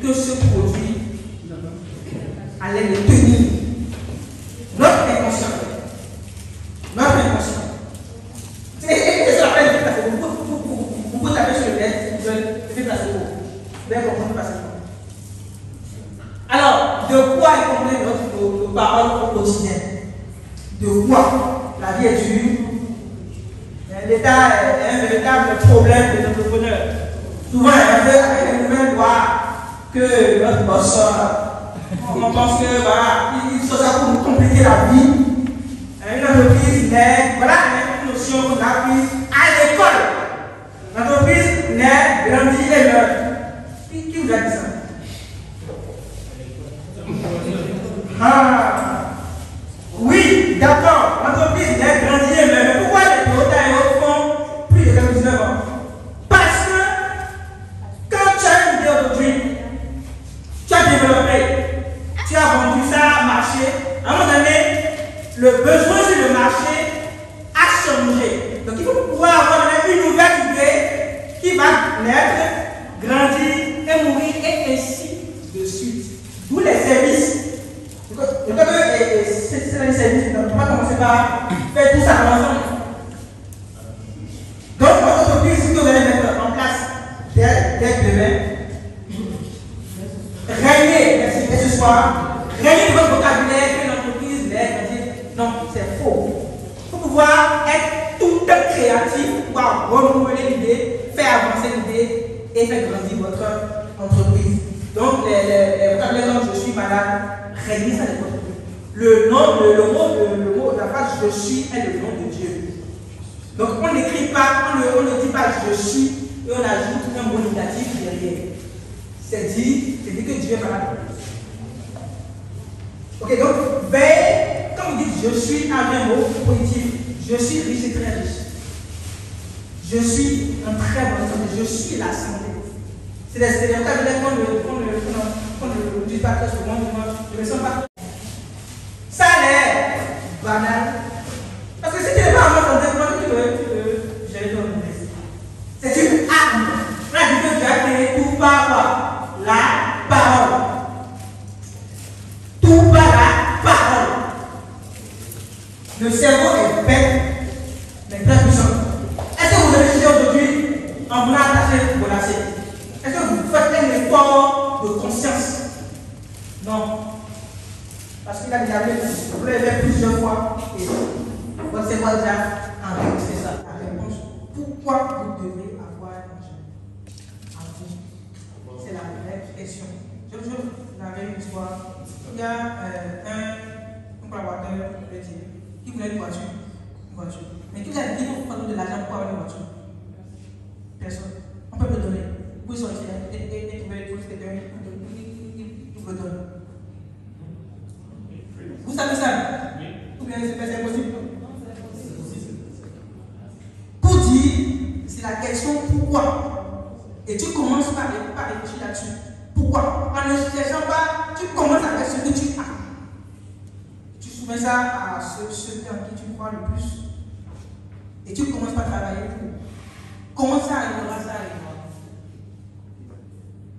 que ce produit allait le tenir. Notre inconscient. C'est la peine de faire de quoi est composée nos paroles au quotidien? De quoi? La vie est dure. L'État est un véritable problème des entrepreneurs. Souvent, avec les nouvelles lois que notre boss, on pense que voilà, il faut ça pour nous compliquer la vie. Une entreprise naît, voilà une notion qu'on a apprise à l'école. L'entreprise naît, grandit et meurt. Qui vous a dit ça? Ah, oui, d'accord, l'entreprise naît, grandit et meurt. Mais pourquoi les Toyota et autres font plus de 19 ans? Parce que quand tu as une idée aujourd'hui, tu as développé, tu as vendu ça, marché, à un moment donné, le besoin sur le marché a changé. Donc il faut pouvoir avoir une nouvelle idée qui va naître, grandir et mourir et ainsi de suite. D'où les services. C'est un service, on ne peut pas commencer par faire tout ça ensemble. Donc votre entreprise, ce que vous allez mettre en place dès demain, régner, merci ce soir, régner votre vocabulaire que l'entreprise l'est. Non, c'est faux. Il faut pouvoir être tout créatif, pouvoir renouveler l'idée, faire avancer l'idée et faire grandir votre entreprise. Donc, les vocabulaires comme je suis malade, régner ça de votre vie. Le mot, la phrase je suis est le nom de Dieu. Donc, on n'écrit pas, on ne dit pas je suis et on ajoute un mot négatif derrière. C'est dit que Dieu est malade. Ok, donc, veille, quand vous dites je suis, avec un mot positif, je suis riche et très riche. Je suis en très bonne santé, je suis la santé. C'est des vocabulaires qu'on ne dit pas très souvent, je ne me sens pas. Ça a l'air banal. Parce que si tu n'es pas en bonne santé, comment tu peux gérer ton business? C'est une arme. On a dit que tu as créé tout par quoi? La parole. Tout par la parole. Le cerveau est bête, mais très puissant. Est-ce que vous réfléchissez aujourd'hui en voulant attacher vos lacets? Est-ce que vous faites un effort de conscience? Non. Parce qu'il a déjà vu, vous l'avez fait plusieurs fois et votre cerveau a déjà enregistré ça. La réponse, pourquoi vous devez avoir un argent en vous? C'est la vraie question. Je vous avais une histoire. Il y a un collaborateur qui voulait une voiture. Mais qui vous a dit qu'il faut prendre de l'argent pour avoir une voiture? Personne. On peut le donner. Vous sortir et trouver les choses il vous donne. Vous savez ça? Ou bien c'est impossible? Pour dire, c'est la question pourquoi. Et tu commences par réfléchir là-dessus. Pourquoi? En ne cherchant pas, tu commences avec ce que tu as. Tu soumets ça à ceux en qui tu crois le plus. Et tu commences par travailler pour. Comment ça arrivera, ça arrivera.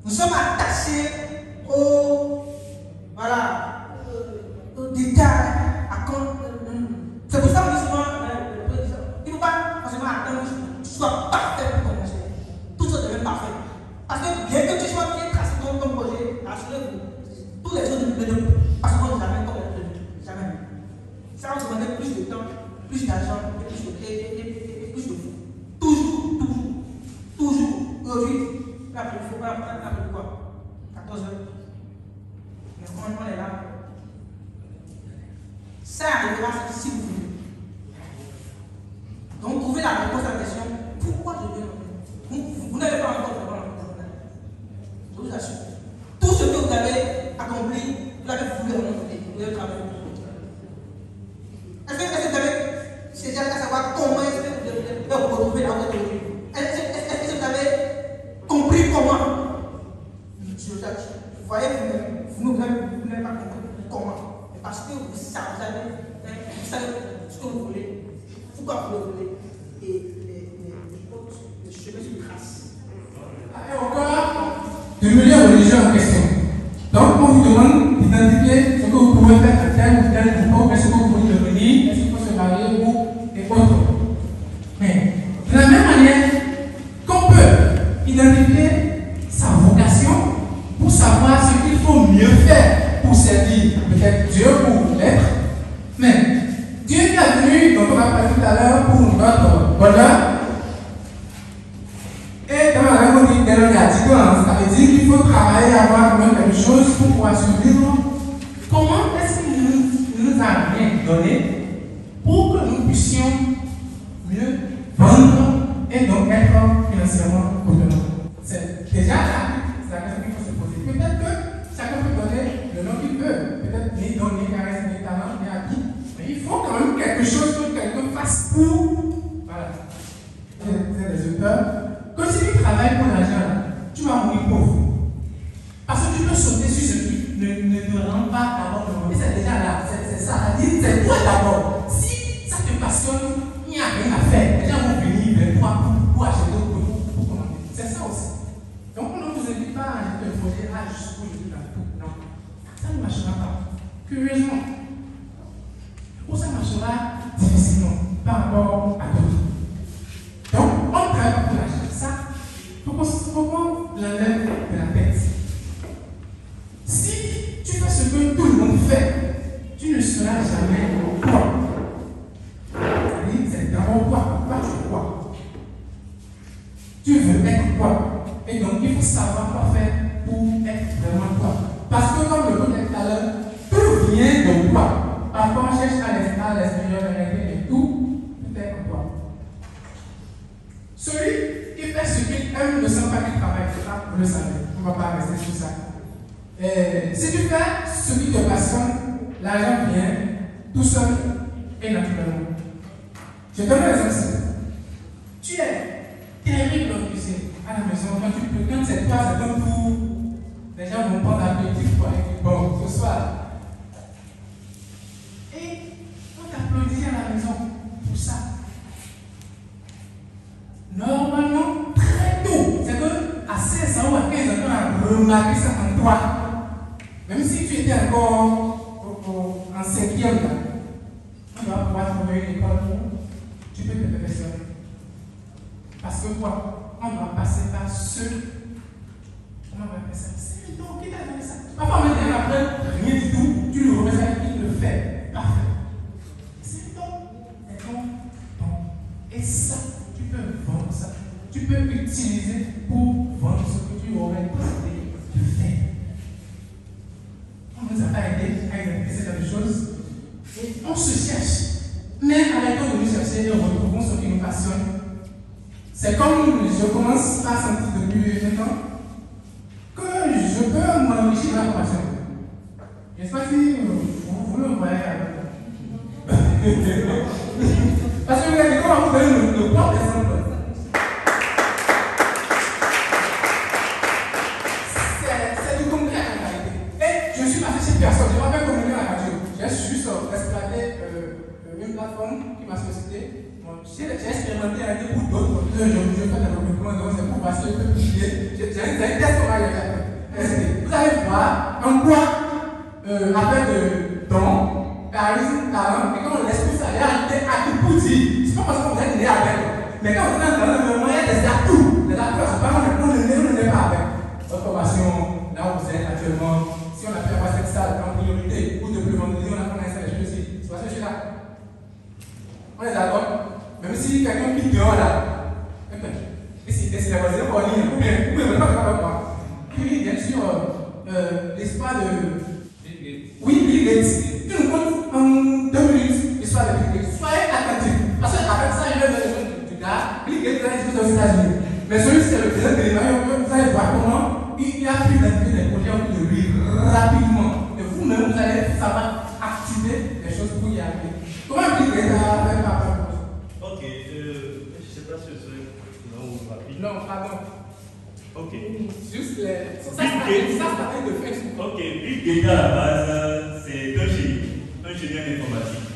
Nous sommes attachés aux détails, c'est pour ça que souvent, il ne faut pas forcément attendre que tu sois parfait pour commencer. Tout ça devient parfait. Parce que bien que tu sois bien tracé dans ton projet, rassurez-vous, tous les choses ne passeront jamais comme elles prévues. Jamais. Ça va demander plus de temps, plus d'argent, et plus de vous. Toujours. Aujourd'hui, il faut pas appeler quoi? 14 heures. Mais on est là. Ça arrivera si vous voulez. Donc, trouvez la réponse à la question pourquoi je veux vous n'avez pas encore de réponse. Je vous assure. Tout ce que vous avez accompli, vous l'avez voulu remonter. Vous avez travaillé. Est-ce que vous avez cherché à savoir comment est-ce que vous devez vous retrouver là où vous êtes aujourd'hui? Est-ce que vous avez compris comment? Vous voyez, vous n'avez pas compris comment. Parce que vous savez ce que vous voulez, pourquoi vous le voulez, et les chemins se tracent. Et encore, de milieu religieux en question. Donc, on vous demande d'identifier ce que vous pouvez faire à tel ou tel niveau, est-ce que vous pouvez devenir, est-ce qu'il faut se marier ou et autres. Mais, de la même manière qu'on peut identifier sa vocation pour savoir ce qu'il faut mieux faire pour dit peut-être Dieu pour l'être, mais Dieu qui est venu, dont on a parlé tout à l'heure, pour notre bonheur. Et dans la langue on dit ça veut dire qu'il faut travailler, avoir quand même quelque chose pour pouvoir survivre. Comment est-ce qu'il nous a rien donné pour que nous puissions mieux vendre et donc être financièrement autonomes? C'est déjà la question qu'il faut se poser. Peut-être que chacun peut donner le nom qu'il veut, peut-être ni don, ni charisme, ni talent, ni habit, mais il faut quand même quelque chose que quelqu'un fasse pour. Voilà. Vous êtes des auteurs. Que si tu travailles pour l'argent, tu vas mourir pauvre. Parce que tu peux sauter sur ce qui ne te rend pas d'abord le monde. C'est déjà là, c'est ça. C'est toi d'abord. Si ça te passionne, il n'y a rien à faire. Les gens vont venir vers toi pour acheter pour commander. C'est ça aussi. Donc on ne vous invite pas à acheter un projet là jusqu'où je suis dans tout. Non. Ça ne marchera pas. Curieusement. Ou ça marchera difficilement par rapport à d'autres. Donc on ne travaille pas pour l'argent. Ça, il faut qu'on l'enlève de la tête. Si tu fais ce que tout le monde fait, tu ne seras jamais au quoi. C'est d'abord quoi? Pourquoi tu es quoi? Tu veux être quoi? Et donc il faut savoir quoi faire pour être vraiment quoi. Parce que comme le disait tout à l'heure, tout vient de quoi? Parfois on cherche à l'extérieur, et tout est quoi. Celui qui fait ce qu'il aime ne sent pas qu'il travaille. Ça, vous le savez. On ne va pas rester sur ça. Si tu fais ce qui te passionne, l'argent vient tout seul et naturellement. Je donne un exemple. Tu es terrible en cuisine à la maison. Quand c'est toi, c'est comme tout. Les gens vont prendre l'apéritif pour aller bon ce soir. Et on t'applaudit à la maison pour ça. Normalement, très tôt, c'est que à 16 ans ou à 15 ans, on a remarqué ça en toi. Même si tu étais encore en 5e, on va pouvoir trouver une école où tu peux te perfectionner. Parce que quoi? On va passer par ceux. On va faire ça. C'est donc qui t'a donné ça? Parfois, on me dit après, rien du tout, tu le remets ça et il le fait. Parfait. C'est donc. Et ça. Tu peux vendre ça. Tu peux utiliser pour vendre ce que tu aurais décidé de faire. On ne nous a pas aidé à identifier cette chose. Et on se cherche. Mais arrêtons de nous chercher et retrouvons ce qui nous passionne. C'est comme je commence à sentir depuis maintenant que je peux m'enrichir de la formation. Je ne sais pas si vous le voyez avec moi. Parce que vous avez dit comment vous donner le propre exemple. C'est du concret en réalité. Et je suis passé chez personne, je ne vais pas communiquer à la radio. J'ai juste exploité une plateforme qui m'a sollicité. J'ai expérimenté avec des bouts d'autres. Je fais des recrutements, donc c'est pour voir si je peux publier. J'ai un test qu'on va faire. Vous allez voir en quoi avec de dons, charisme, talent, et quand on laisse tout ça, il y a un atout pour dire. C'est pas parce qu'on vous êtes né avec. Mais quand vous êtes dans le moment, il y a des atouts. Les atouts, c'est pas on ne naît pas avec. Votre formation, là où vous êtes actuellement, si on a pu avoir cette salle en priorité, ou depuis vendredi, on a commencé à les choses aussi. C'est parce que je suis là. On est d'accord. Même si quelqu'un pique dehors là, et c'est la voisine en ligne, ou bien, vous ne pouvez pas faire avec moi. Puis, bien sûr, l'histoire de. Oui, Bill Gates. Tu nous comptes en 2 minutes l'histoire de Bill Gates. Soyez attentifs. Parce qu'avec ça, il y a du gars. Bill Gates a été aux États-Unis. Mais celui qui est le président de l'État, vous allez voir comment il a pu identifier des projets autour de lui rapidement. Et vous-même, vous allez savoir activer les choses pour y arriver. Comment Bill Gates a fait par rapport? Ok, je ne sais pas si c'est long ou rapide. Non, pardon. Ok. Juste les. Ça parlait de Facebook. Ok, Bill Gates à la base, c'est un ingénieur d'informatique.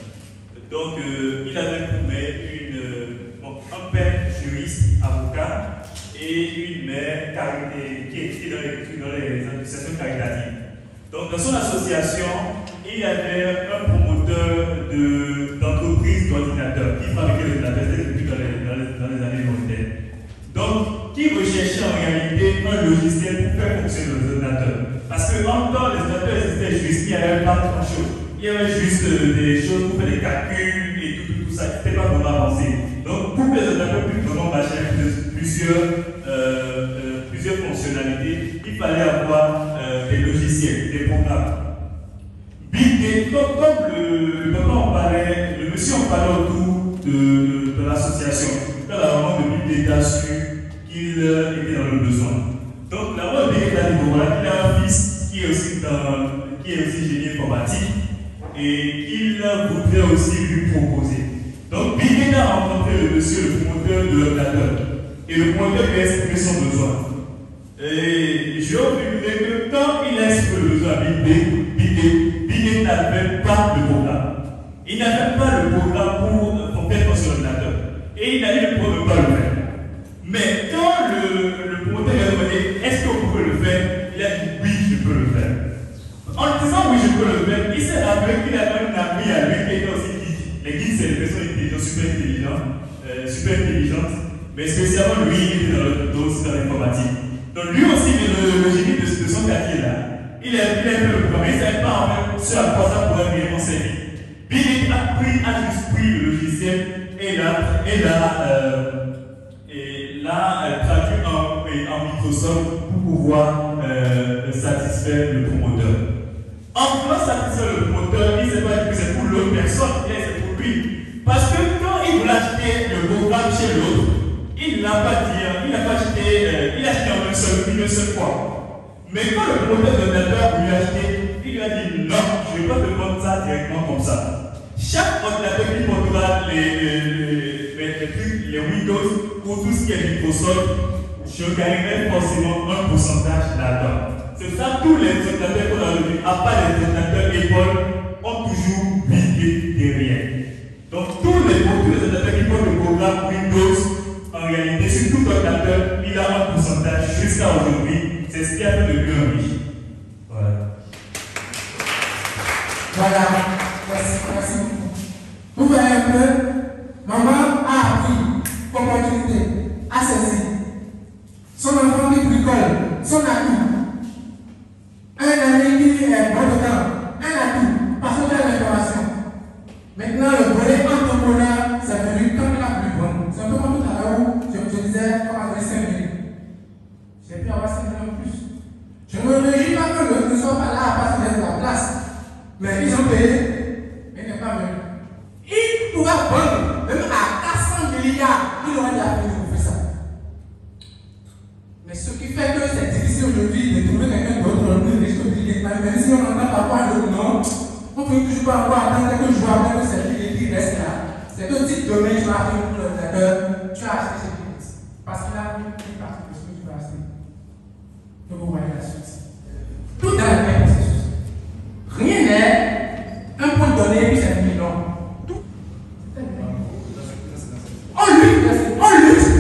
Donc, il avait un père juriste, avocat, et une mère qui était dans les associations caritatives. Donc, dans son association, il avait un promoteur d'entreprise d'ordinateurs qui fabriquait les ordinateurs depuis dans les années 90. Donc, qui recherchait en réalité un logiciel pour faire fonctionner les ordinateurs. Parce que en temps, les ordinateurs existaient juste, il n'y avait pas grand chose. Il y avait juste des choses pour faire des calculs et tout ça. C'était pas vraiment avancé. Donc, pour que les ordinateurs puissent vraiment marcher avec plusieurs fonctionnalités, il fallait avoir des logiciels, des programmes. Comme le papa en parlait, le monsieur en parlait autour de l'association, quand la maman de Big Data a su qu'il était dans le besoin. Donc la maman de Big Data dit voilà, il a un fils qui est aussi génie informatique et qu'il voudrait aussi lui proposer. Donc Big Data a rencontré le monsieur, le promoteur de l'ordinateur, et le promoteur lui a exprimé son besoin. Et je vais que quand il a exprimé le besoin à Big Data n'avait pas de programme. Il n'avait pas le programme pour faire son ordinateur. Et il a eu le problème de ne pas le faire. Mais quand le promoteur lui a demandé est-ce que vous pouvez le faire, il a dit oui, je peux le faire. En disant oui, je peux le faire, il s'est rappelé qu'il avait un ami à lui qui était aussi guide. Les guides, c'est des personnes intelligentes, super intelligentes. Mais spécialement lui, il était dans l'informatique. Donc lui aussi, le génie de son quartier là. Il a fait le programme, il ne savait pas en fait ce à quoi ça pourrait réellement servir. Bill a juste pris le logiciel et l'a traduit en Microsoft pour pouvoir satisfaire le promoteur. En voulant satisfaire le promoteur, il ne s'est pas dit que c'est pour l'autre personne, c'est pour lui. Parce que quand il voulait acheter le programme chez l'autre, il n'a pas dit, il a acheté en une seule fois. Mais quand le promoteur de l'ordinateur lui a acheté, il lui a dit non, je ne vais pas te vendre ça directement comme ça. Chaque ordinateur qui portera les Windows ou tout ce qui est Microsoft, je gagnerai forcément un pourcentage là-dedans. C'est ça, tous les ordinateurs qu'on a vu, à part les ordinateurs Apple, ont toujours Bill derrière. Donc tous les ordinateurs qui portent le programme Windows, en réalité, sur tout ordinateur, il a un pourcentage jusqu'à aujourd'hui. C'est ce qui a fait de lui un riche. Voilà. Voilà. Merci. Vous voyez un peu, maman a appris opportunité, a saisi. Son enfant qui bricole, son atout. Un ami qui est bon dedans, un atout, parce qu'il a l'information. Maintenant, le volet entrepreneur, c'est venu quand il a plus bon. C'est un peu comme tout à l'heure où je disais, on va donner 5 minutes. J'ai pu avoir 5 minutes en plus. Je ne me réjouis pas que l'autre ne soit pas là parce qu'il est de la place. Mais ils ont payé, mais il n'est pas venu. Il pourra vendre, même à 400 milliards, il aurait déjà payé pour faire ça. Mais ce qui fait que c'est difficile aujourd'hui de trouver quelqu'un d'autre dans le risque de l'État, même si on entend parfois le nom, on ne peut toujours pas avoir attendre quelques jours après que c'est lui qui reste là. C'est que si demain tu as acheté pour l'ordinateur, tu as acheté ces billets. Parce qu'il a une partie de ce que tu vas acheter. Donc vous voyez la suite. Tout dans le même processus. Rien n'est un point donné et puis c'est fini. Non. Tout. On lutte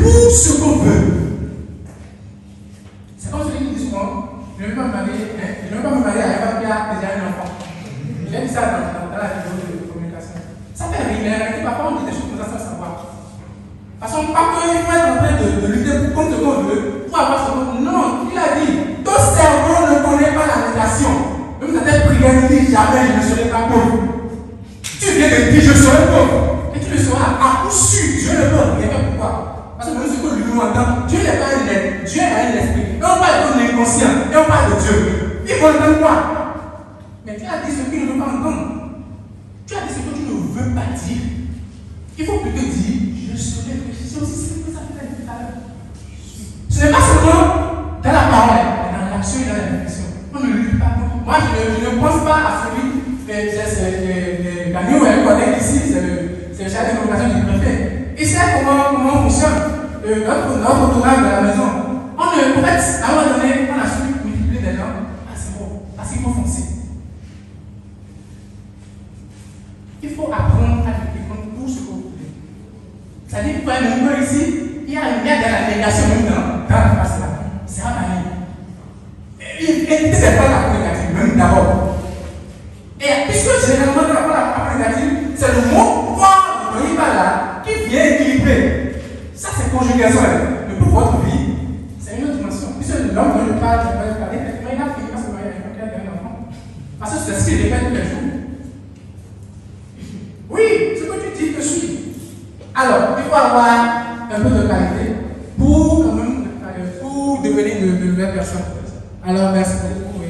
pour ce qu'on veut. C'est comme celui qui dit souvent, je ne vais pas me marier, je ne vais pas me marier à un qui a déjà un enfant. J'ai dit ça dans la vidéo de communication. Ça fait rien, mais parfois on dit des choses comme ça sans savoir. De toute façon, pas qu'il faut être en train de lutter contre ce qu'on veut, pour avoir ce qu'on veut. Non, il a dit, ton cerveau ne connaît pas la négation. Même dans cette prière, il dit jamais je ne serai pas pauvre. Tu viens de dire je serai pauvre. Et tu le seras à coup sûr. Dieu ne peut rien faire. Pourquoi? Parce que même ce que lui nous entend, Dieu n'est pas un être, Dieu est un esprit. Et on parle de l'inconscient, et on parle de Dieu. Il faut entendre quoi? Mais tu as dit ce qu'il ne veut pas entendre. Tu as dit ce que tu ne veux pas dire. Il faut plutôt dire je serai riche. C'est aussi simple que ça fait tout à l'heure. Ce n'est pas seulement dans la parole, mais dans l'action et dans la réflexion. On ne lutte pas. Moi, je ne pense pas à celui c'est Daniel ou elle connaît ici, c'est le chef de communication du préfet. Il sait comment fonctionne notre autographe de la maison. On ne peut être, à un moment donné, on a su multiplier des gens. Ah, c'est bon, parce qu'il faut foncer. Il faut apprendre à lutter contre tout ce que vous voulez. C'est-à-dire, vous voyez le numéro ici, il y a de la négation même dans la face là. C'est un ami. Et c'est pas la part négative, même d'abord. Et puisque généralement dans la part négative, c'est le mot fort de là qui vient équilibrer. Ça, c'est conjugaison. Mais pour votre vie, c'est une autre dimension. Puisque l'homme dont je parle, il a fini parce qu'il a un enfant. Parce que c'est ce qu'il répète tous les jours. Oui, ce que tu dis, je suis. Alors, il faut avoir un peu de qualité pour quand même pour devenir de nouvelles personnes. Alors, merci beaucoup.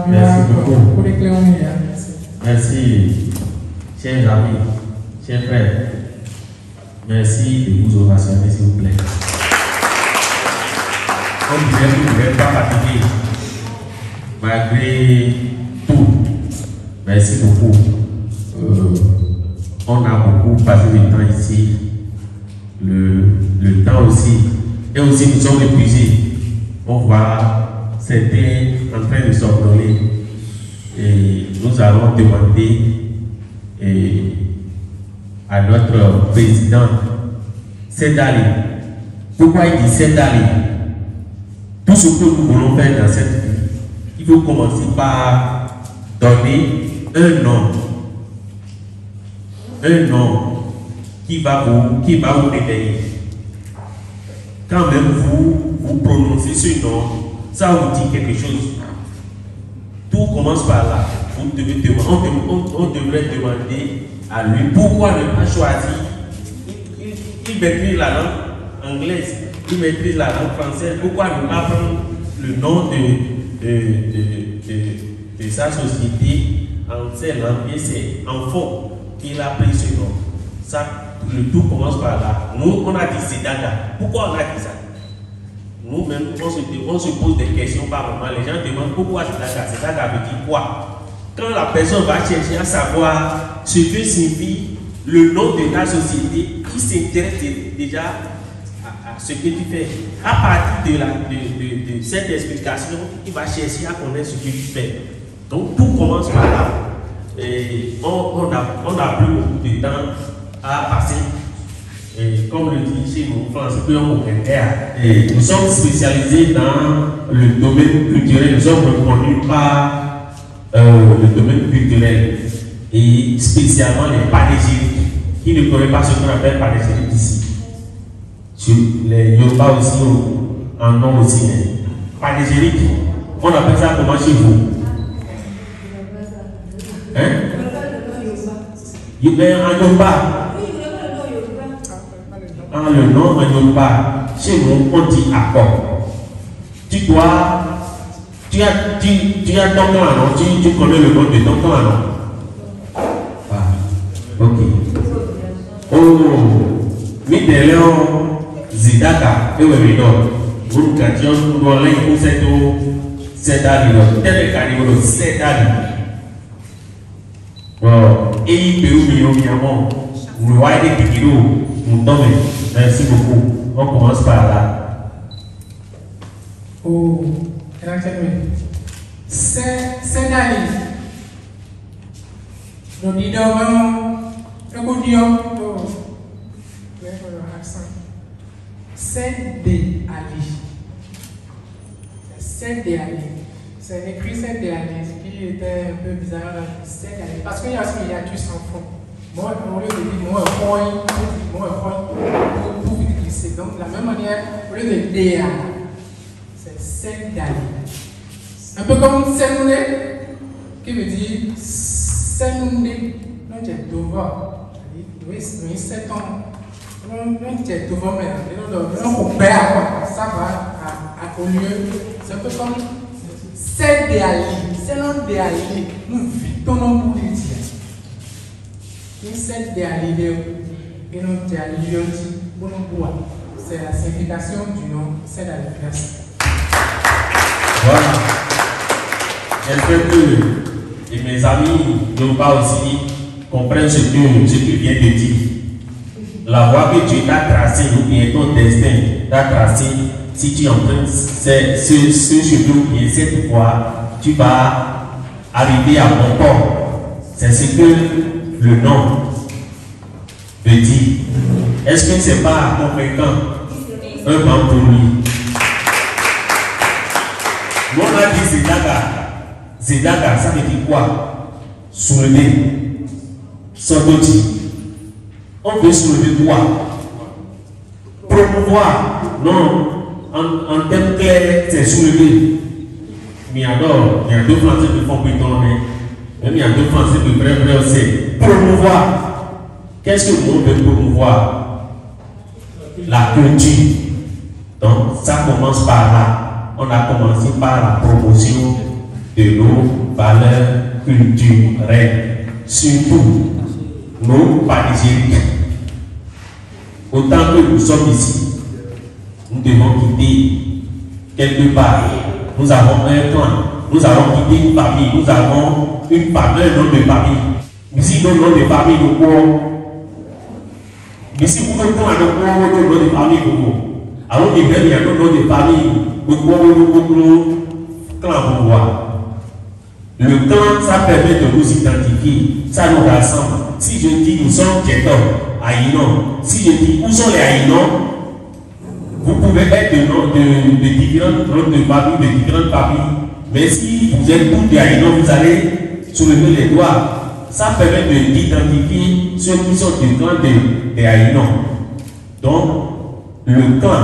Merci beaucoup. Pour les clés, merci. Merci, chers amis, chers frères. Merci de vous ovationner, s'il vous plaît. On dirait que vous n'êtes pas fatigué, malgré tout. Merci beaucoup. On a beaucoup passé du temps ici. Le temps aussi. Et aussi, nous sommes épuisés. On voit certains en train de s'ordonner. Et nous allons demander à notre président Sedali. Pourquoi il dit Sedali? Tout ce que nous voulons faire dans cette vie, il faut commencer par donner un nom. Un nom qui va vous réveiller. Quand même vous prononcez ce nom, ça vous dit quelque chose. Tout commence par là. On devrait demander à lui pourquoi ne pas choisir. Il maîtrise la langue anglaise, il maîtrise la langue française. Pourquoi ne pas prendre le nom de sa société en ses langues et ses enfants qu'il a pris ce nom? Ça, le tout commence par là. Nous, on a dit Sedaka. Pourquoi on a dit ça? Nous-mêmes, on se pose des questions par moment. Les gens demandent pourquoi Sedaka. Sedaka veut dire quoi? Quand la personne va chercher à savoir ce que signifie le nom de ta société, il s'intéresse déjà à ce que tu fais. À partir de cette explication, il va chercher à connaître ce que tu fais. Donc tout commence par là. Et on a plus beaucoup de temps à passer. Et comme le dit chez nous, français, nous sommes spécialisés dans le domaine culturel, nous sommes reconnus par le domaine culturel et spécialement les panégyriques. Qui ne connaît pas ce qu'on appelle panégyrique ici? Les Yoruba aussi en ont aussi. Panégyrique, on appelle ça comment chez vous? Hein? En Yoruba. Le nom en Yoruba, chez nous, on dit accord. Tu as ton nom, non? Tu connais le nom de ton nom, non? Ok. Oh, Mideleon Zidaka, et oui, non. Vous nous pour cette année, tel carnival, cette année. Et vous voyez des kilos, vous tombez. Merci beaucoup. On commence par là. Oh, c'est d'aller. Nous disons, c'est d'aller. C'est d'aller. C'est écrit c'est d'aller, ce qui était un peu bizarre. C'est d'aller. Parce qu'il y a aussi un hiatus en fond. Moi, au lieu de dire moi, pour glisser. Donc, de la même manière, au lieu de DA, c'est d'aller. Un peu comme Senune, qui veut dire Senune, non, j'ai devoir. Oui, c'est ton. Non, j'ai devoir, mais on perd quoi. Ça va au lieu. C'est un peu comme c'est d'aller. C'est non d'aller. Nous vivons pour les dire. C'est la signification du nom, c'est la diverse. Voilà. J'espère que mes amis Yoruba aussi comprennent ce qu'il vient de dire. La voie que Dieu t'a tracée, ou bien ton destin t'a tracé, si tu empruntes ce chemin ou bien cette voie, tu vas arriver à bon port. C'est ce que le nom veut dire. Est-ce que c'est pas convaincant? Un banc pour lui. Nous on a dit Zedaka. Zedaka, ça veut dire quoi? Soulever. Sordoti. On veut soulever quoi? Promouvoir. Non. En termes clairs, c'est soulever. il y a deux Français qui font plus tourner. Même il y a deux Français qui vraiment aussi promouvoir. Qu'est-ce que le monde veut promouvoir? La culture. Donc ça commence par là. On a commencé par la promotion de nos valeurs culturelles. Surtout nos Parisiens. Autant que nous sommes ici, nous devons quitter quelque part. Nous avons un clan, nous avons quitté une famille, nous avons une famille, un nom de famille. Ici, nos noms de famille, nous courons. Ici, nous courons nos noms de famille. Alors, il y a nos noms de famille, nous courons clan pour voir. Le clan, ça permet de nous identifier, ça nous rassemble. Si je dis nous sommes Kétons, Aïnon, si je dis où sont les Aïnons, vous pouvez être de différentes familles, mais si vous êtes tous des Aïnons, vous allez soulever les doigts. Ça permet d'identifier ceux qui sont du clan des Aïnons. Donc, le clan,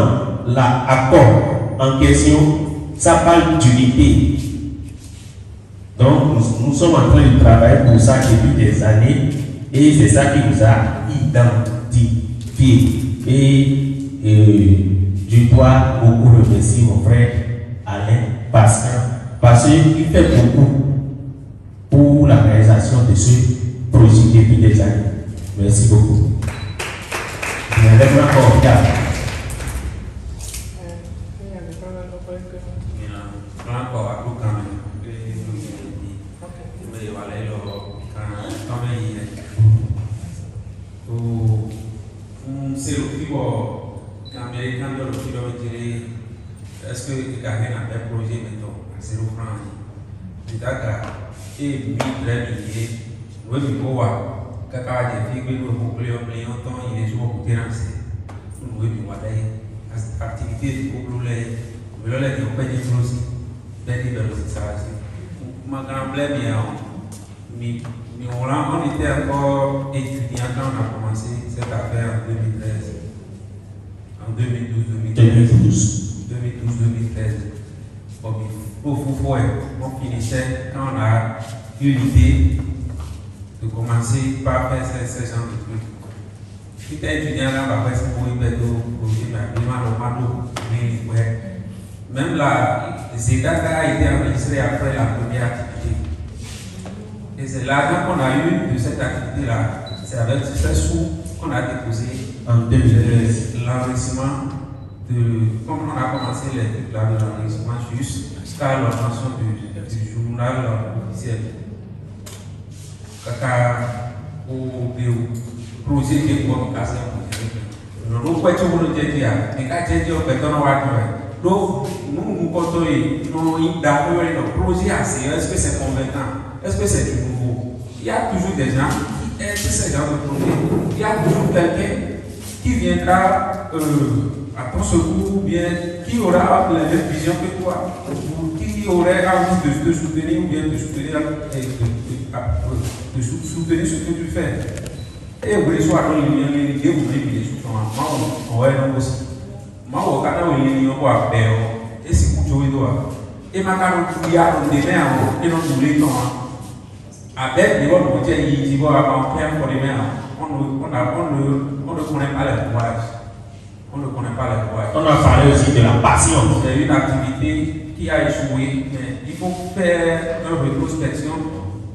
l'accord en question, ça parle d'unité. Donc, nous sommes en train de travailler pour ça depuis des années et c'est ça qui nous a identifiés. Et je dois beaucoup remercier mon frère Alain parce qu'il fait beaucoup pour la réalisation de ce projet depuis des années. Merci beaucoup. Je lève encore regarde. Est-ce que tu as un projet maintenant à 0 francs? Tu as et 1000 milliers. Oui, mais quoi? Quand tu as des filles, nous avons pris un temps, il est toujours pour terrasser. Nous avons dit, activité de couple, nous avons dit, on peut dire aussi, ça ma grand-mère, mais on était encore étudiant quand on a commencé cette affaire en 2013. En 2012-2013. On finissait quand on a eu l'idée de commencer par faire ce genre de trucs. Si tu es étudiant là, après c'est pour même là, Zeta a été enregistré après la première activité. Et c'est l'argent qu'on a eu de cette activité-là. C'est avec ces sous qu'on a déposé en 2013 l'enregistrement. Comme on a commencé les trucs là de l'enregistrement jusqu'à l'obtention du journal officiel. Kaka au projet de communication. Nous pouvons dire mais quand tu dis donc nous comptons nous d'accord le projet assez. Est-ce que c'est convaincant? Est-ce que c'est du nouveau? Il y a toujours des gens qui aiment ce genre de projet. Il y a toujours quelqu'un qui viendra à ton secours ou bien qui aura la même vision que toi, ou qui aurait envie de te soutenir ou bien de soutenir ce que tu fais. Et vous voulez soit dans les liens, vous voulez les sous on va aussi. Moi, au Canada, il y a un peu et c'est pour jouer toi. Et ma carte, il y a un démon et non tous les temps. Avec les autres, il y a un peu pour les mains. On ne connaît pas le courage. On ne connaît pas le courage. On a parlé aussi de la passion. C'est une activité qui a échoué, mais il faut faire une rétrospection,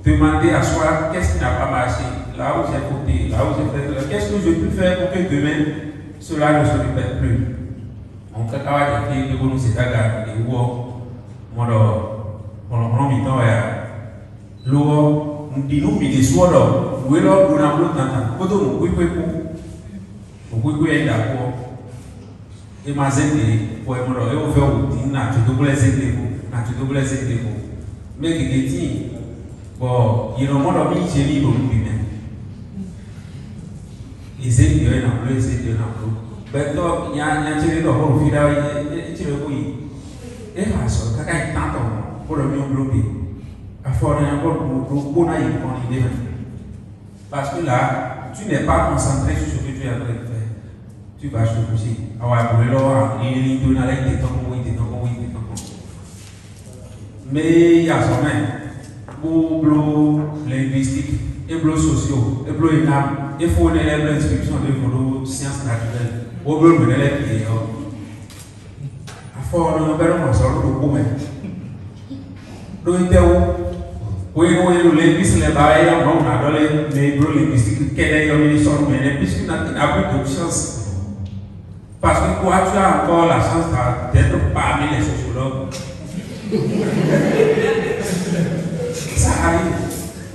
demander à soi qu'est-ce qui n'a pas marché, là où j'ai côté, là où j'ai fait, qu'est-ce que je peux faire pour que demain cela ne se répète plus. On peut avoir des filles qui nous s'est agagé, des voix, on a mis dans l'eau, on dit nous, mais des soirs, où est l'eau, on a l'autre temps, quand on est d'accord. Et ma zété, pour être là, et on fait routine, tu dois zété, tu dois zété. Mais qui dit, bon, il y a un monde qui est libre lui-même. Et c'est il y a un bleu, c'est il y a un bleu. Ben donc, il y a un tiré de l'eau, il y a un tiré de l'eau. Et là, ça, quand il y a tant pour le mieux bloqué, à fort d'un encore pour qu'on aille prendre l'idée. Parce que là, tu n'es pas concentré sur ce que tu es en train de faire. Tu vas se coucher. mais il y a son main. Pour linguistique, et pour sociaux, et pour l'INAM, il faut une inscription de vos sciences naturelles. Au bout de l'élève, il y a un peu de sort de commun. Donc, oui, le linguiste, les barrières, on a donné les linguistiques, quelle est une sorte, mais puisqu'il n'a plus de chance. Parce que toi, tu as encore la chance d'être parmi les sociologues. Ça arrive.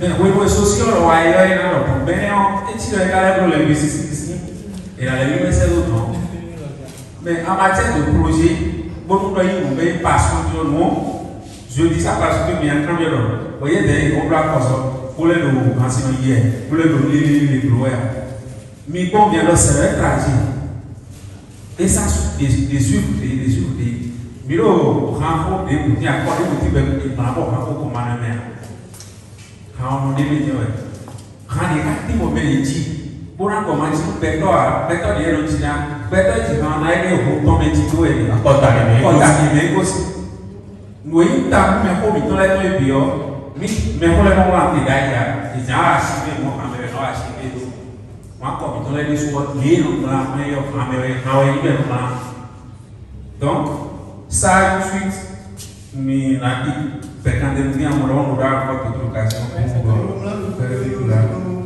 Mais oui, sociologue, il y a un problème. Et tu regardes le linguistique ici, et la linguistique, c'est d'autres. Mais en matière de projet, beaucoup de pays ont une passion sur le monde. Je dis ça parce que bien quand même, vous voyez des contrats comme ça, pour les enseignants hier, pour les employeurs. Mais bon, bien là, c'est un trajet. Et ça, des suivre. Mais là, renfort des outils, encore des outils, par rapport à comme ma mère. Quand on est venu, quand les cartes m'ont dit, pour un commencer, peut-être des routines, peut-être qu'on a été au temps de Tito et à Cotané aussi. Nous avons mis au milieu de la bio, mais on l'a pas entendu d'ailleurs. Ils ont archivé, moi, quand même, archivé. Moi, comme il dit, donc, ça, tout de suite, mais la dit, à mon aura votre occasion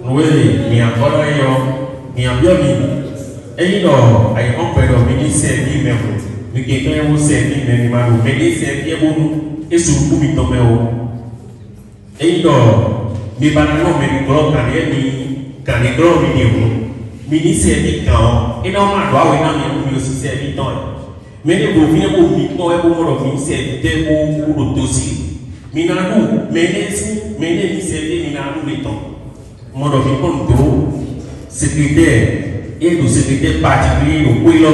oui, il y a encore un bien et il y a un peu de ministère qui m'a dit, mais quelqu'un vous servir, mais il m'a dit, mais il servir pour et sur le coup, il tombe et il y a mais pas mais quand les gros vidéos, ministère dit quand, et normalement, il y a aussi servi dans mais les bovins pour le ministère pour le dossier. Mais les ministères les temps. Mon secrétaire et le secrétaire particulier, le pays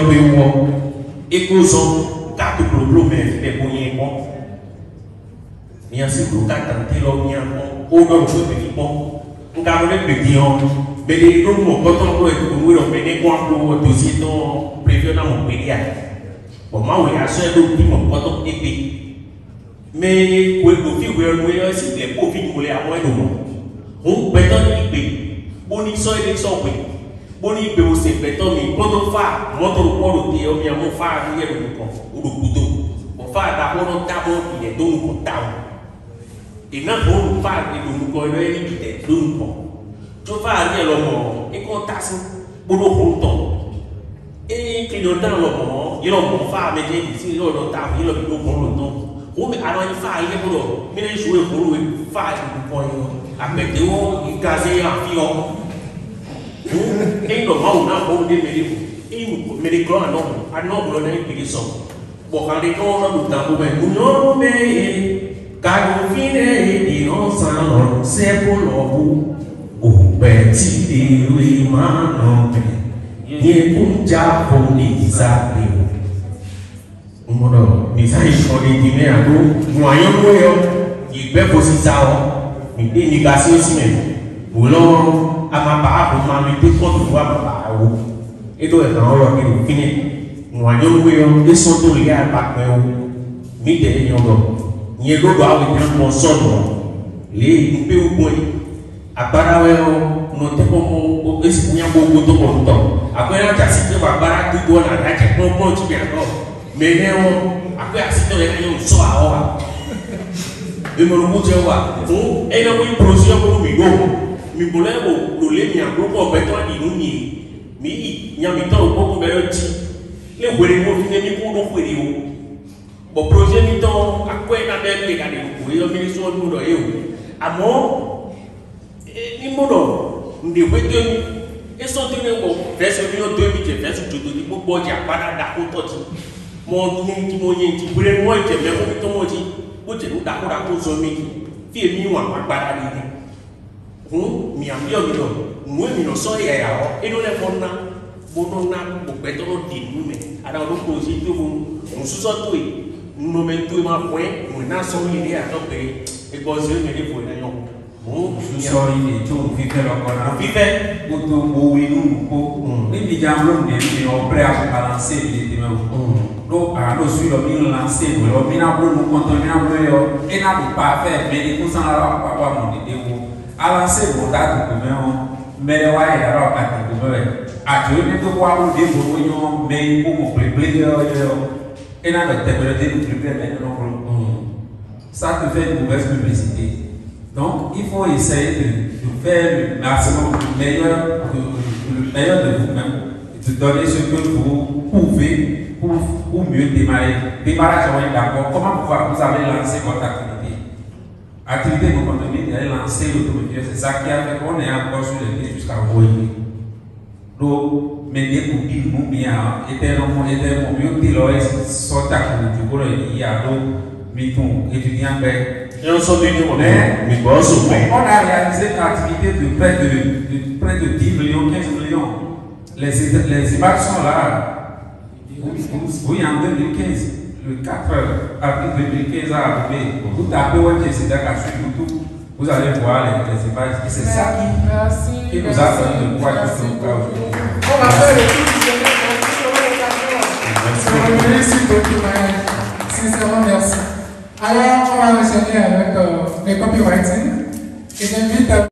et que sont 4 problèmes, mais pour y bon. Il y a 6 ou 4 antilopes, on a le petit pont. On a le petit pont. Mais les gens qui ont le dossier prévu dans mon pays. Bon, moi, il y a seul qui m'ont pas épée. Mais, vous pouvez aussi des profits pour les avoir de moi. On peut être épée. On y soit des sorties. On y peut aussi faire mais quand on fait, montre le corps de Dieu, on y a mon phare, il y a le couteau. On fait d'abord un tableau qui est dans le tableau. Et non, on fait de nous connaître qui est dans le corps. Tu vas aller à l'homme et qu'on tasse pour le compte. Et qu'il y a dans le moment, il y a un phare, mais il y a un tableau, il y a un compte. Mais alors il faut aller pour l'eau. Mais les joueurs pour l'eau, il faut aller pour l'eau. Après, il y a un fion. Et le moment où on a un des médicaments, à non, on a une pétition. Bon, quand les gens ont le temps, on mais car on finit, on s'en c'est pour l'eau. Au petit oui, man, il est pour Japonais. Mais ça, il faut les dîner à nous. Moyen, il peut aussi ça. Il dit, négation aussi même. Boulon, à ma part, pour m'inviter contre moi, ma part. Et donc, quand on a fini, moyen, ils sont tous les gars, pas que mais des gens. Il y a d'autres avec un bon son. Les peu ou moins. À part, on a beaucoup de temps. Après, on a cité, on va barrer tout le monde, on a dit, on tu bien mais après accident il y a soir et mon moteur va et là oui projet pour mi go mi bolé o le mi agro ko beto di nu ni mi nya mi to ko ko bero ti le wele mo fi mi ko no wele o bo projet mi to akwe na de le ka de ko yo mi so du do yo amo ni mo do ndi weto mi e so ti ne ko verse mi o 2000 verse to do ni mo bo ja pada da ko to ti mon qui voulait moi qui mais on tombe dit pour te nous d'accord pour zomi fi mi wa agbára ni mi am yo mi do mo mi no so ya e no le fonna bono na bo beto no di nu me ada do projet to mo so so to e no me to ma point mo na so mi ni a to pe e bo se me ni po na yo mo so ni to fi fe lo kona fi fe o to bo wi nu ko ni mi jam lo ni o pre a balancer ni ti me Donc, nous sommes lancés, nous sommes content, et nous pas fait, mais nous sommes là, à lancer mon date mais les voix et alors à tu veux te voir où des bouillons, mais pour mon plaisir, et là, le température nous prépare maintenant. Ça te fait une mauvaise publicité. Donc, il faut essayer de faire le maximum, le meilleur de vous-même, de donner ce que vous pouvez pour mieux démarrer. Démarrage, on est d'accord. Comment vous avez lancé votre activité? Activité, vous continuez de lancer l'automotive. C'est ça qui a fait qu'on est encore sur les pieds jusqu'à aujourd'hui. Donc, mais dès que vous dites, nous, bien, éternellement, mieux que l'OS, sortent à du coup, il y a d'autres étudiants. Et on s'en dit, on a réalisé une activité de près de 10 millions, 15 millions. Les images sont là. Oui, en 2015, le 4 avril 2015 à arrivé. Vous tapez c'est d'accord sur YouTube, vous allez voir les images. Et c'est ça qui nous a donné le poids de ce cas aujourd'hui. On va faire le tour du Merci beaucoup, sincèrement, merci. Alors, on va enchaîner avec les copywriting. Et j'invite